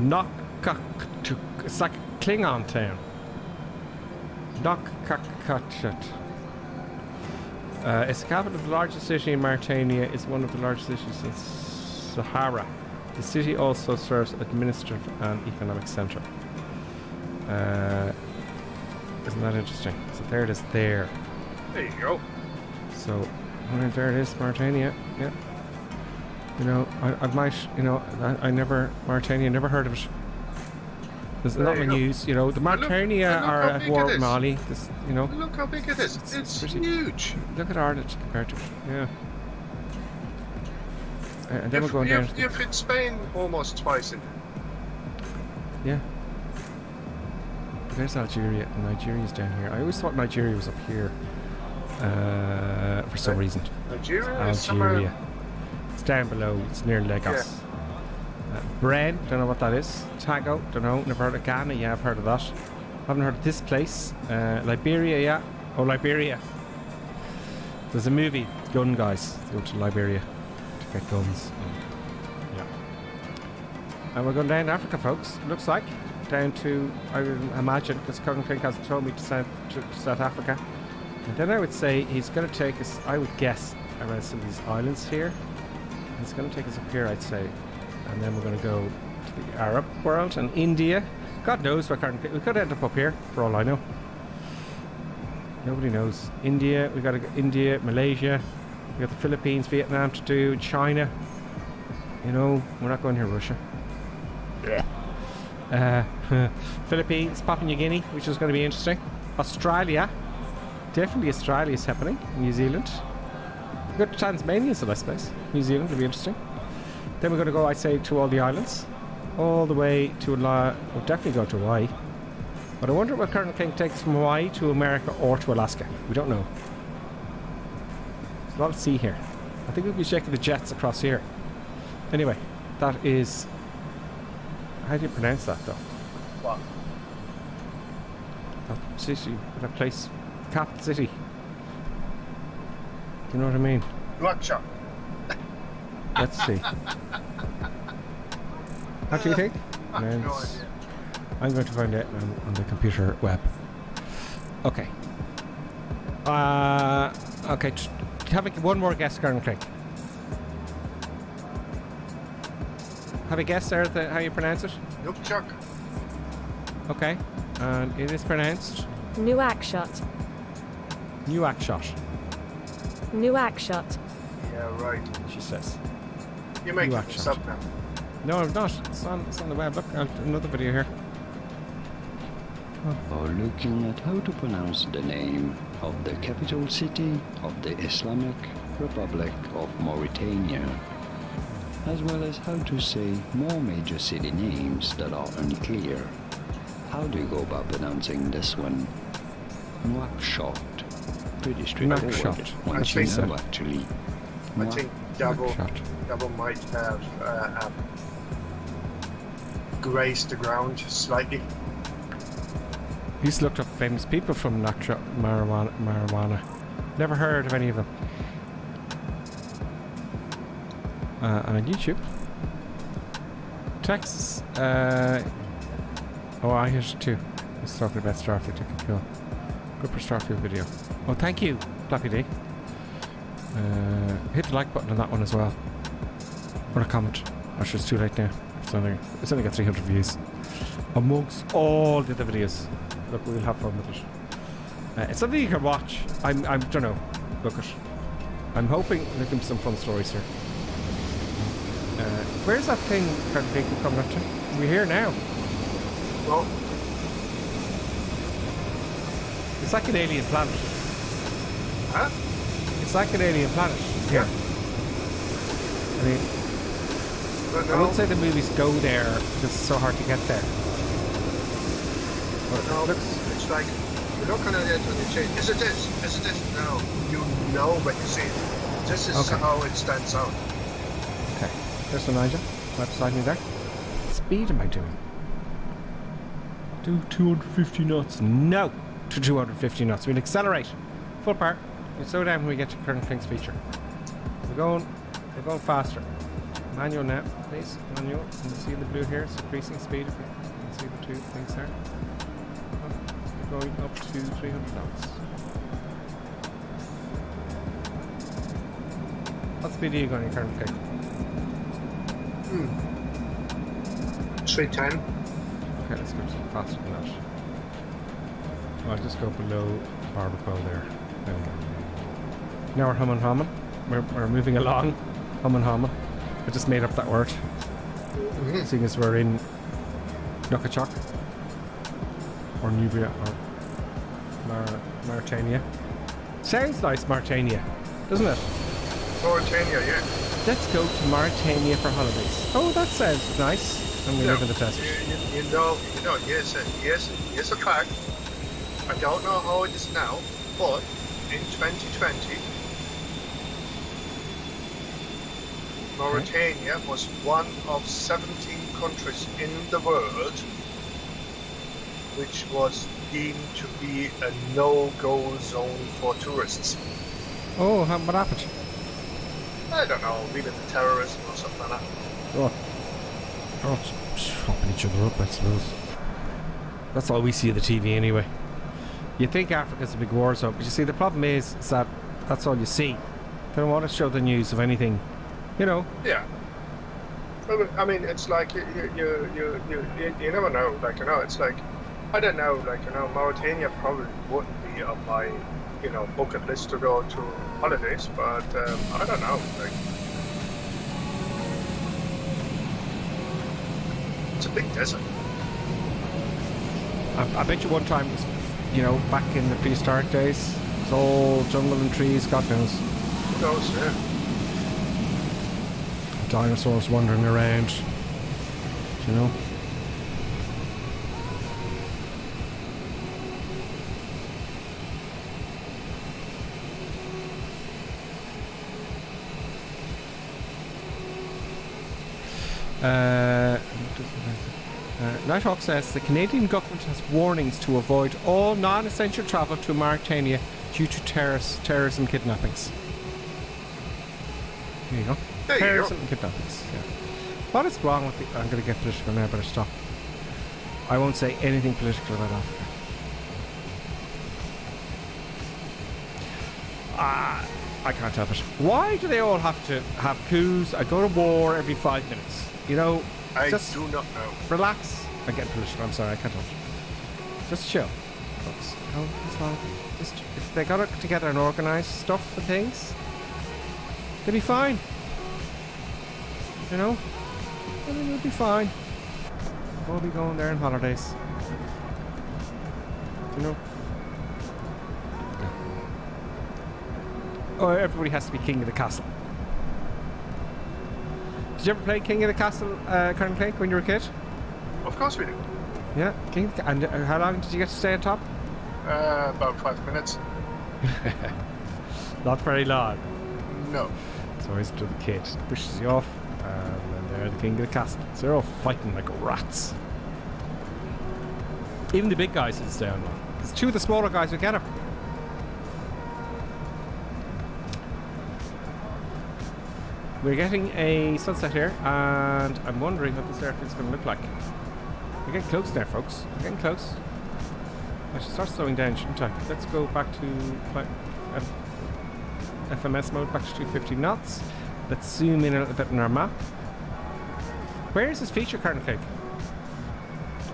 Nokakchuk. It's like a Klingon town. Nokakchuk. It's the capital of the largest city in Mauritania. It's one of the largest cities in Sahara. The city also serves as administrative and economic centre. Isn't that interesting? So there it is there. There you go. So, there it is, Mauritania. Yeah. You know, I might, you know, I never, Mauritania, never heard of it. There's a lot of news, you know. The Mauritania are at war with Mali. This, you know. Look how big it is. It's huge. Look at Ireland compared to it. Yeah. And then we're going down. You fit Spain almost twice in. Yeah. There's Algeria, and Nigeria's down here. I always thought Nigeria was up here for some reason. Algeria is somewhere. It's down below. It's near Lagos. Yeah. Bren, don't know what that is. Togo, don't know. Never heard of Ghana. Yeah, I've heard of that. Haven't heard of this place. Liberia, yeah. Oh, Liberia. There's a movie, Gun Guys. Go to Liberia to get guns. Yeah. And we're going down to Africa, folks. Looks like. Down to, I would imagine, because Colin Clink hasn't told me to South Africa. And then I would say he's going to take us, I would guess, around some of these islands here. He's going to take us up here, I'd say. And then we're going to go to the Arab world and India. God knows where Colin Clink, we could end up here, for all I know. Nobody knows. India, we got to go India, Malaysia. We got the Philippines, Vietnam to do, China. You know, we're not going here, Russia. Yeah. Philippines, Papua New Guinea, which is going to be interesting. Australia, definitely Australia is happening. New Zealand, we've got Tasmania, so I suppose New Zealand will be interesting. Then we're going to go, I'd say, to all the islands, all the way to we'll definitely go to Hawaii. But I wonder what Colonel King takes from Hawaii to America or to Alaska. We don't know. There's a lot of sea here. I think we'll be checking the jets across here. Anyway, that is. How do you pronounce that, though? What? That city, that place, capital city. Do you know what I mean? Nouakchott. Let's see. What do you think? No idea. I'm going to find it on the computer web. Okay. Okay. Have one more guess, Colonel Craig. Have a guess there how you pronounce it? Nouakchott. Okay. And it is pronounced? Nouakchott. Nouakchott. Nouakchott. Yeah, right. She says. You're making this up now. No, I'm not. It's on the web. Look, another video here. Are looking at how to pronounce the name of the capital city of the Islamic Republic of Mauritania, as well as how to say more major city names that are unclear. How do you go about pronouncing this one? Nouakchott. Pretty straightforward. Once you know, actually. I think Double might have graced the ground slightly. He's looked up famous people from Nouakchott, marijuana. Never heard of any of them. And on YouTube. Texas. Oh, I heard it too. He's talking about Starfield. Take a kill. Good for Starfield video. Oh, thank you, Flappy D. Hit the like button on that one as well. Or a comment. Actually, it's too late now. It's only got 300 views. Amongst all the other videos. Look, we'll have fun with it. It's something you can watch. I don't know. Look at. I'm hoping there can be some fun stories here. Where's that thing Colonel Cake we're coming up to? We're here now. Well, It's like an alien planet. huh? It's like an alien planet. Yeah. I mean, But I no, won't say the movies go there because it's so hard to get there. But no, it looks, it's like you're not gonna get on your chain. Is it this? Is it this? No, you know when you see it. This is Okay. how it stands out. okay. There's the Nigel right beside me there. What speed am I doing? Do 250 knots. No! To 250 knots. We'll accelerate. Full part. We'll slow down when we get to Colonel Clink's feature. We're going faster. Manual now, please. Manual. Can you see the blue here? It's increasing speed. If you can see the two things there. We're going up to 300 knots. What speed are you going, Colonel Clink? 310. Okay, let's go faster than that. Oh, I'll just go below Barbacoa there. There we go. Now we're humming. We're moving along. Humming. I just made up that word. Seeing as we're in Nukachoc or Nubia or Mauritania. Sounds nice, Mauritania, doesn't it? Mauritania, yeah. Let's go to Mauritania for holidays. Oh, that sounds nice. And we live in the desert. You know, here's a fact. I don't know how it is now, but in 2020, Mauritania was one of 17 countries in the world which was deemed to be a no-go zone for tourists. Oh, what happened? I don't know, maybe the terrorism or something like that. Oh, chopping each other up, I suppose. That's all we see on the TV anyway. You think Africa's a big war zone, but you see, the problem is that that's all you see. They don't want to show the news of anything, you know. Yeah. I mean, it's like you never know. Like, it's like, I don't know. Like, Mauritania probably wouldn't be on my, bucket list to go to holidays, but I don't know. Like, it's a big desert. I bet you one time it was, back in the prehistoric days, it's all jungle and trees, God knows. Who knows? Yeah. Dinosaurs wandering around, you know. Nighthawk says the Canadian government has warnings to avoid all non-essential travel to Mauritania due to terrorism kidnappings. There you go. Terrorism and kidnappings. Yeah. What is wrong with the... I'm going to get political now, better stop. I won't say anything political about Africa. I can't help it. Why do they all have to have coups? I go to war every 5 minutes. I just do not know. relax. I'm getting political. I'm sorry, I can't help it. Just chill, folks. What's wrong? Just, if they got it together and organise stuff for things, they'll be fine. I mean, it'll be fine. We'll be going there on holidays. Oh, everybody has to be king of the castle. Did you ever play King of the Castle, Colonel Clink, when you were a kid? Of course we do. Yeah, King. And how long did you get to stay on top? About 5 minutes. Not very long. No. It's always to the kid. Pushes you off, and then they're the king of the castle. So they're all fighting like rats. Even the big guys didn't stay on long. Because two of the smaller guys would get him. We're getting a sunset here, and I'm wondering what this airfield's going to look like. We're getting close now, folks. We're getting close. I should start slowing down, shouldn't I? Let's go back to FMS mode, back to 250 knots. Let's zoom in a little bit on our map. Where is this feature, Colonel Cake?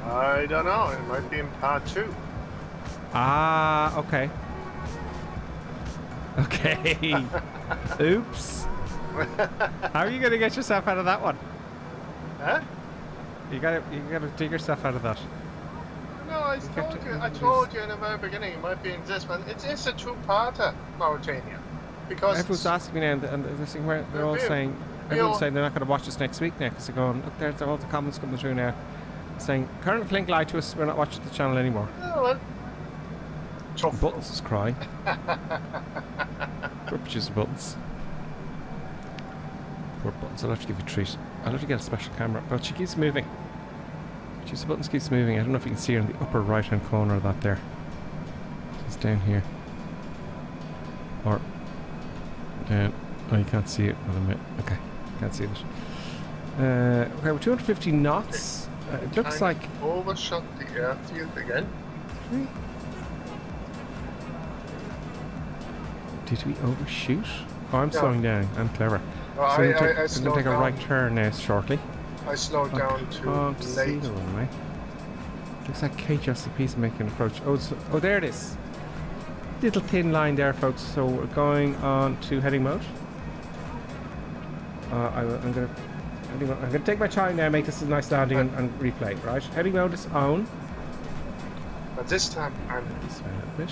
I don't know. It might be in part 2. Ah, okay. Okay. Oops. How are you going to get yourself out of that one? Huh? You gotta dig yourself out of that. No, I told you in the very beginning. It might be in this one. It's a two-parter, Mauritania, because everyone's asking me now, and they're saying they're all saying everyone's saying they're not going to watch us next week now because they're going, look, there's all the comments coming through now, saying Colonel Klink lied to us. We're not watching the channel anymore. Oh, well. Buttons is crying. Ruptures of Buttons. Poor Buttons. I'll have to give you a treat. I'll have to get a special camera, but she keeps moving. She's Buttons keeps moving. I don't know if you can see her in the upper right hand corner of that there. She's down here. Or down. Oh, you can't see it. Wait a minute. Okay, can't see it. Okay, we're 250 knots. It looks like overshot the airfield again. Did we overshoot? Oh, I'm slowing down. I'm clever. Well, So I I'm going to slowed take a down. right turn now shortly. I slowed down Oh, too see late. the runway. Looks like KHSCP's making an approach. Oh, there it is. Little thin line there, folks. So we're going on to heading mode. I'm going to take my time now, make this a nice landing and replay. Right, heading mode is on. But this time I'm This way a little bit.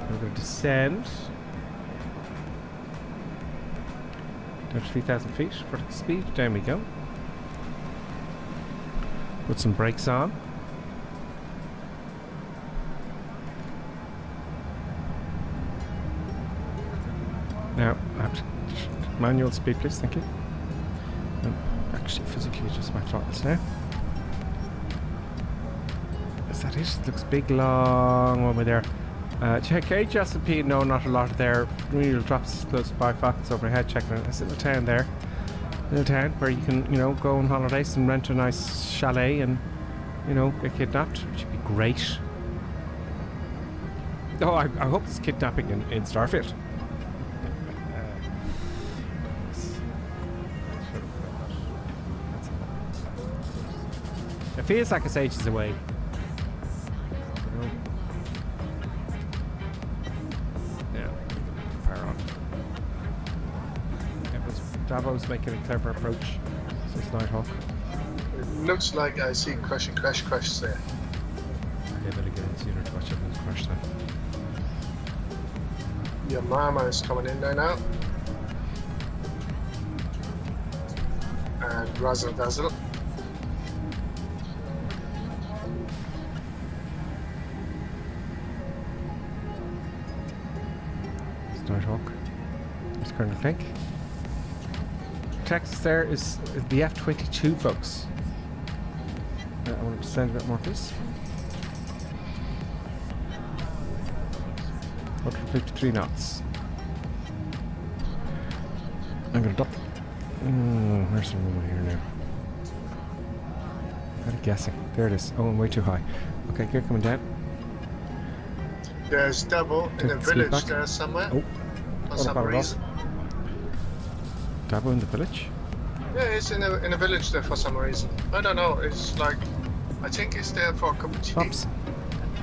We're going to descend down to 3,000 feet for speed. Down we go. Put some brakes on. Now, manual speed, please. Thank you. Actually, physically adjust my throttles now. Is that it? Looks big, long one way there. Check HSP, no, not a lot there. Real drops close by Falcons overhead. Checking out this little town there. Little town where you can, go on holidays and rent a nice chalet and, get kidnapped, which would be great. Oh, I hope there's kidnapping in Starfield. It feels like it's ages away. Yeah, fire on. Davo's making a clever approach. So it's Nighthawk. It looks like I see crash there. Okay, better get in sooner to watch everyone's crash time. Your mama is coming in there now. And Razzle Dazzle. Nighthawk. There's Colonel Klink. Text there is the F-22, folks. I want to descend a bit more, please. 153 knots. I'm going to duck. Where's the runway here now? I'm guessing. There it is. Oh, I'm way too high. Okay, gear coming down. There's Dabo in a village there somewhere. Oh, for some reason. Dabo in the village? Yeah, he's in a village there for some reason. I don't know. It's like, I think he's there for a cup of tea. Oops.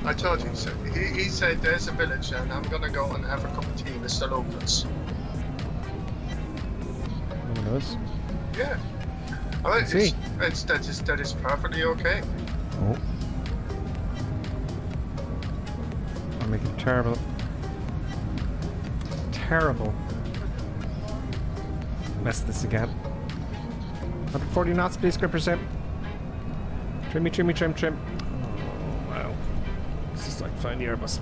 I told you. So he said there's a village and I'm gonna go and have a cup of tea with the locals. No one knows. Yeah. Well, that is perfectly okay. Oh. I'm making terrible mess of this again. 140 knots, please, grippers in. Trim. Oh, wow. This is like flying the Airbus.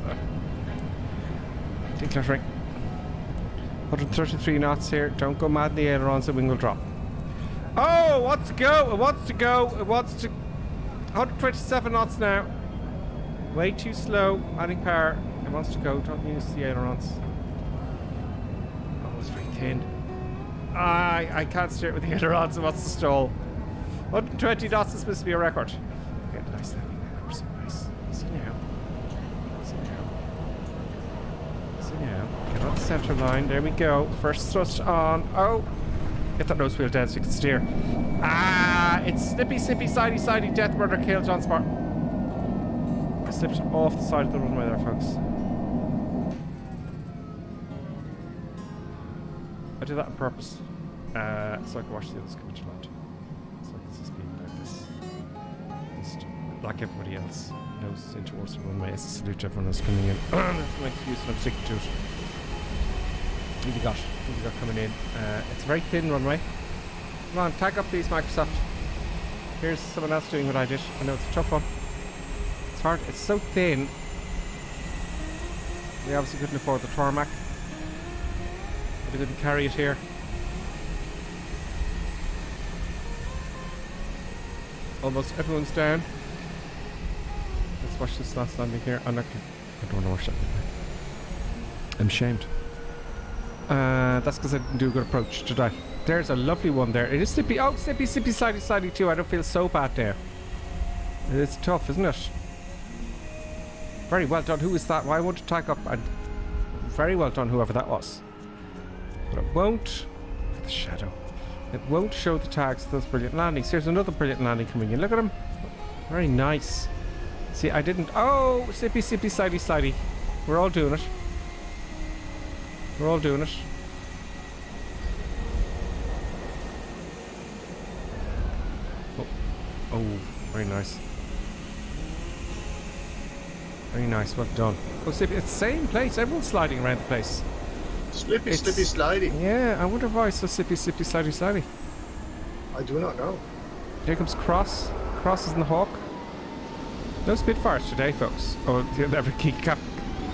Decluttering. 133 knots here. Don't go mad in the ailerons, the wing will drop. Oh, it wants to go. 127 knots now. Way too slow, adding power. It wants to go. Don't use the ailerons. Oh, it's very thin. I can't steer it with the ailerons. It wants to stall. 120 knots is supposed to be a record. Okay, nice landing there. So nice. Easy now. Get on the center line. There we go. First thrust on. Oh! Get that nose wheel down so you can steer. It's slippy, sidey, death, murder, kill, John Smart. I slipped off the side of the runway there, folks. I did that on purpose. So I can watch the others come into land. So I can just be like this. Just like everybody else. Nose in towards the runway as a salute to everyone else coming in. That's my excuse and I'm sticking to it. What have you got coming in? It's a very thin runway. Come on, tag up these, Microsoft. Here's someone else doing what I did. I know it's a tough one. It's hard. It's so thin. We obviously couldn't afford the tarmac. But we couldn't carry it here. Almost everyone's down. Let's watch this last landing here. I don't want to watch that. I'm ashamed. That's because I didn't do a good approach, did I? There's a lovely one there. It is slippy. Oh, slippy, slidey too. I don't feel so bad there. It's tough, isn't it? Very well done. Who is that? Well, I want to tag up. And very well done, whoever that was. But it won't. The shadow. It won't show the tags to those brilliant landings. Here's another brilliant landing coming in. Look at him. Very nice. See, I didn't. Oh, slippy, slidey. We're all doing it. We're all doing it. Oh, very nice. Very nice, well done. Oh, slippy, it's the same place. Everyone's sliding around the place. Slippy, slidey. Yeah, I wonder why it's so slippy, slidey. I do not know. Here comes Cross. Cross is in the Hawk. No Spitfires today, folks. Oh, you never keep up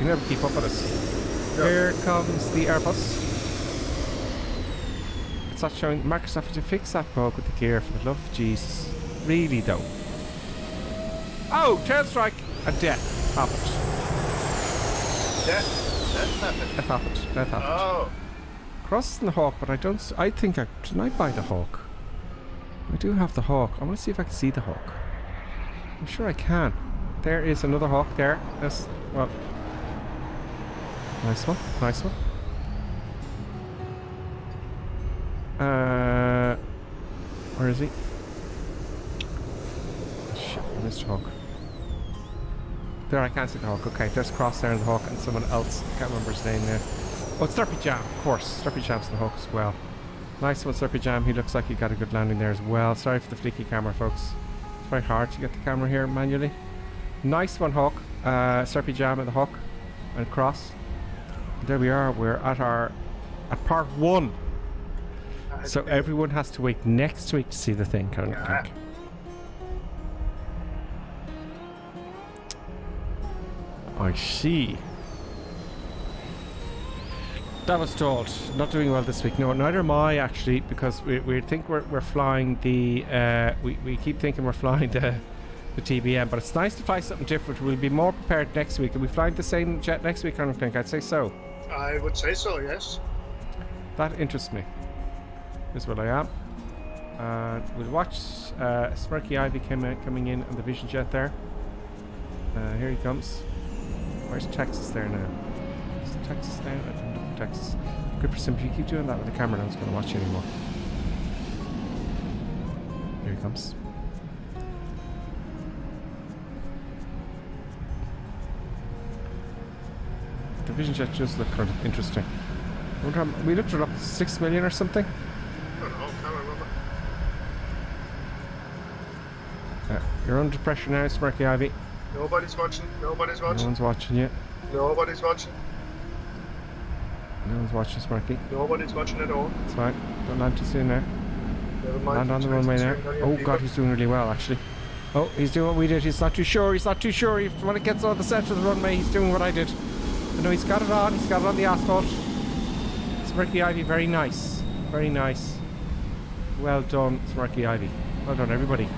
with us. No. Here comes the Airbus. It's not showing. Microsoft had to fix that bug with the gear, for the love of Jesus. Really, though. Oh, tail strike and death happened. Death happened. Oh. Cross is in the Hawk, but I don't. I think didn't I buy the Hawk? I do have the Hawk. I want to see if I can see the Hawk. I'm sure I can. There is another Hawk there. That's, well, nice one. Where is he? Shit, I missed Hawk. There, I can't see the Hawk. Okay, there's Cross there and the Hawk and someone else. I can't remember his name there. Oh, it's Slurpy Jam, of course. Slurpy Jam's in the Hawk as well. Nice one, Slurpy Jam. He looks like he got a good landing there as well. Sorry for the fleeky camera, folks. It's very hard to get the camera here manually. Nice one, Hawk. Slurpy Jam and the Hawk and Cross. There we are. We're at part 1. So everyone has to wait next week to see the thing, kind of think. I see. That was stalled. Not doing well this week. No, neither am I actually, because we think we're flying the. We keep thinking we're flying the TBM, but it's nice to fly something different. We'll be more prepared next week. Are we flying the same jet next week? I don't think. I'd say so. I would say so. Yes. That interests me. Is what I am. We'll watch Smirky Ivy coming in on the Vision Jet there. Here he comes. Where's Texas there now? Is Texas down? I don't know. Texas. Good for Simply. You keep doing that with the camera, no one's going to watch you anymore. Here he comes. The Vision Jet just look kind of interesting. We looked it up, 6 million or something? I don't know, can't remember. You're under pressure now, Smirky Ivy. Nobody's watching. No one's watching you. Nobody's watching. No one's watching, Smirky. Nobody's watching at all. It's fine. Don't land too soon now. Never mind. Land on the runway now. Oh god, he's doing really well actually. Oh, he's doing what we did. He's not too sure. When it gets on the center of the runway, he's doing what I did. But no, he's got it on. He's got it on the asphalt. Smirky Ivy, very nice. Very nice. Well done, Smirky Ivy. Well done, everybody.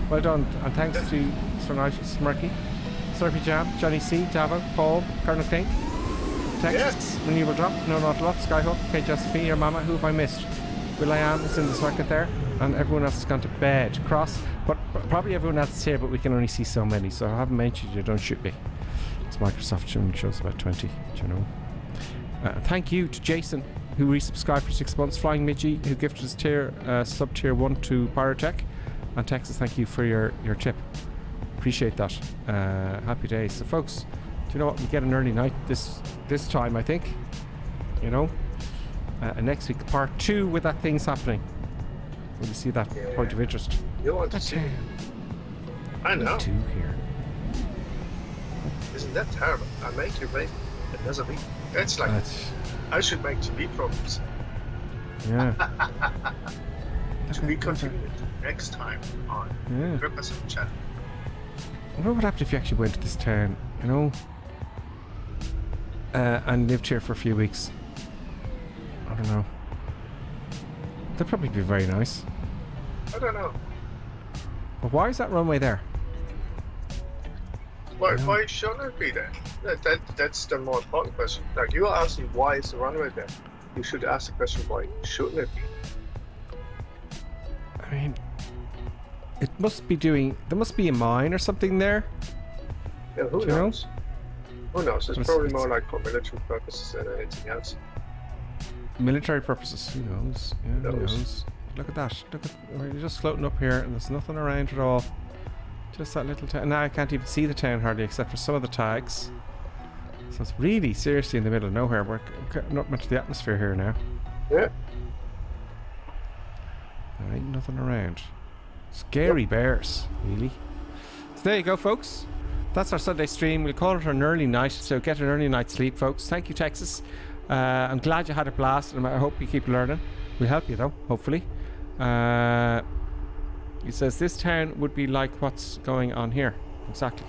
Well done, and thanks to Smirky, Slurpy Jam, Johnny C, Davo, Paul, Colonel King, Texas, Renewable Drop, No Not Lot, Skyhook, K Josephine, your mama, who have I missed? Will.i.am is in the circuit there, and everyone else has gone to bed. Cross, but probably everyone else is here, but we can only see so many, so I haven't mentioned you, don't shoot me. It's Microsoft showing shows about 20, do you know? Thank you to Jason, who resubscribed for 6 months, Flying Midgie, who gifted us sub tier 1 to Pyrotech, and Texas, thank you for your tip. Appreciate that. Happy days. So folks, do you know what? We get an early night this time, I think. You know? And next week, part 2 with that thing's happening. Will you see that point of interest? You want to see? I know. 2 here. Isn't that terrible? I make you wait. It doesn't mean it's like I should make TV programs. Yeah. To be continued next time on Purpose of Chat. I wonder what happened if you actually went to this town, you know, and lived here for a few weeks. I don't know. They'd probably be very nice. I don't know. But why is that runway there? Why shouldn't it be there? That's the more important question. Like, you are asking why is the runway there? You should ask the question why shouldn't it be? I mean, it must be doing. There must be a mine or something there. Yeah, who knows? Who knows? It's probably more like for military purposes than anything else. Military purposes. Who knows? Yeah, who knows? Look at that. Look at. You're just floating up here, and there's nothing around at all. Just that little town. Now I can't even see the town hardly, except for some of the tags. So it's really seriously in the middle of nowhere. We're getting up into the atmosphere here now. Yeah. There ain't nothing around. Scary bears, really. So there you go, folks. That's our Sunday stream. We'll call it an early night, so get an early night's sleep, folks. Thank you, Texas. I'm glad you had a blast, and I hope you keep learning. We'll help you, though, hopefully. He says this town would be like what's going on here. Exactly.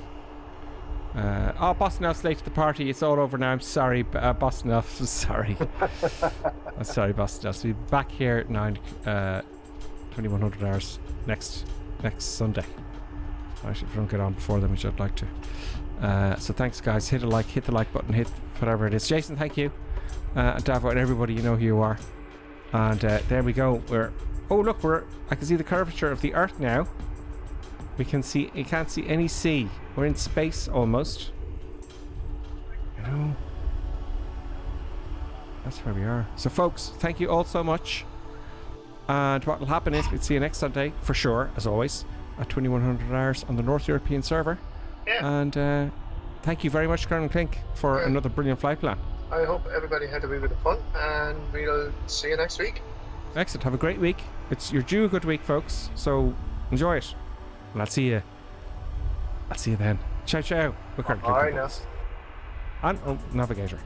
Boston Elf's late to the party. It's all over now. I'm sorry, Boston Elf. Sorry. I'm sorry, Boston Elf. So we'll be back here at 2100 hours next Sunday. Actually, if we don't get on before then, which I'd like to. So thanks, guys. Hit the like button, hit whatever it is. Jason, thank you. Davo and everybody, you know who you are. And there we go. Oh look, I can see the curvature of the Earth now. You can't see any sea. We're in space almost. You know. That's where we are. So folks, thank you all so much. And what will happen is we'll see you next Sunday, for sure, as always, at 2100 hours on the North European server. Yeah. And thank you very much, Colonel Klink, for another brilliant flight plan. I hope everybody had a wee bit of fun, and we'll see you next week. Excellent. Have a great week. You're due a good week, folks. So enjoy it. And I'll see you then. Ciao, ciao. Bye now. And Navigator.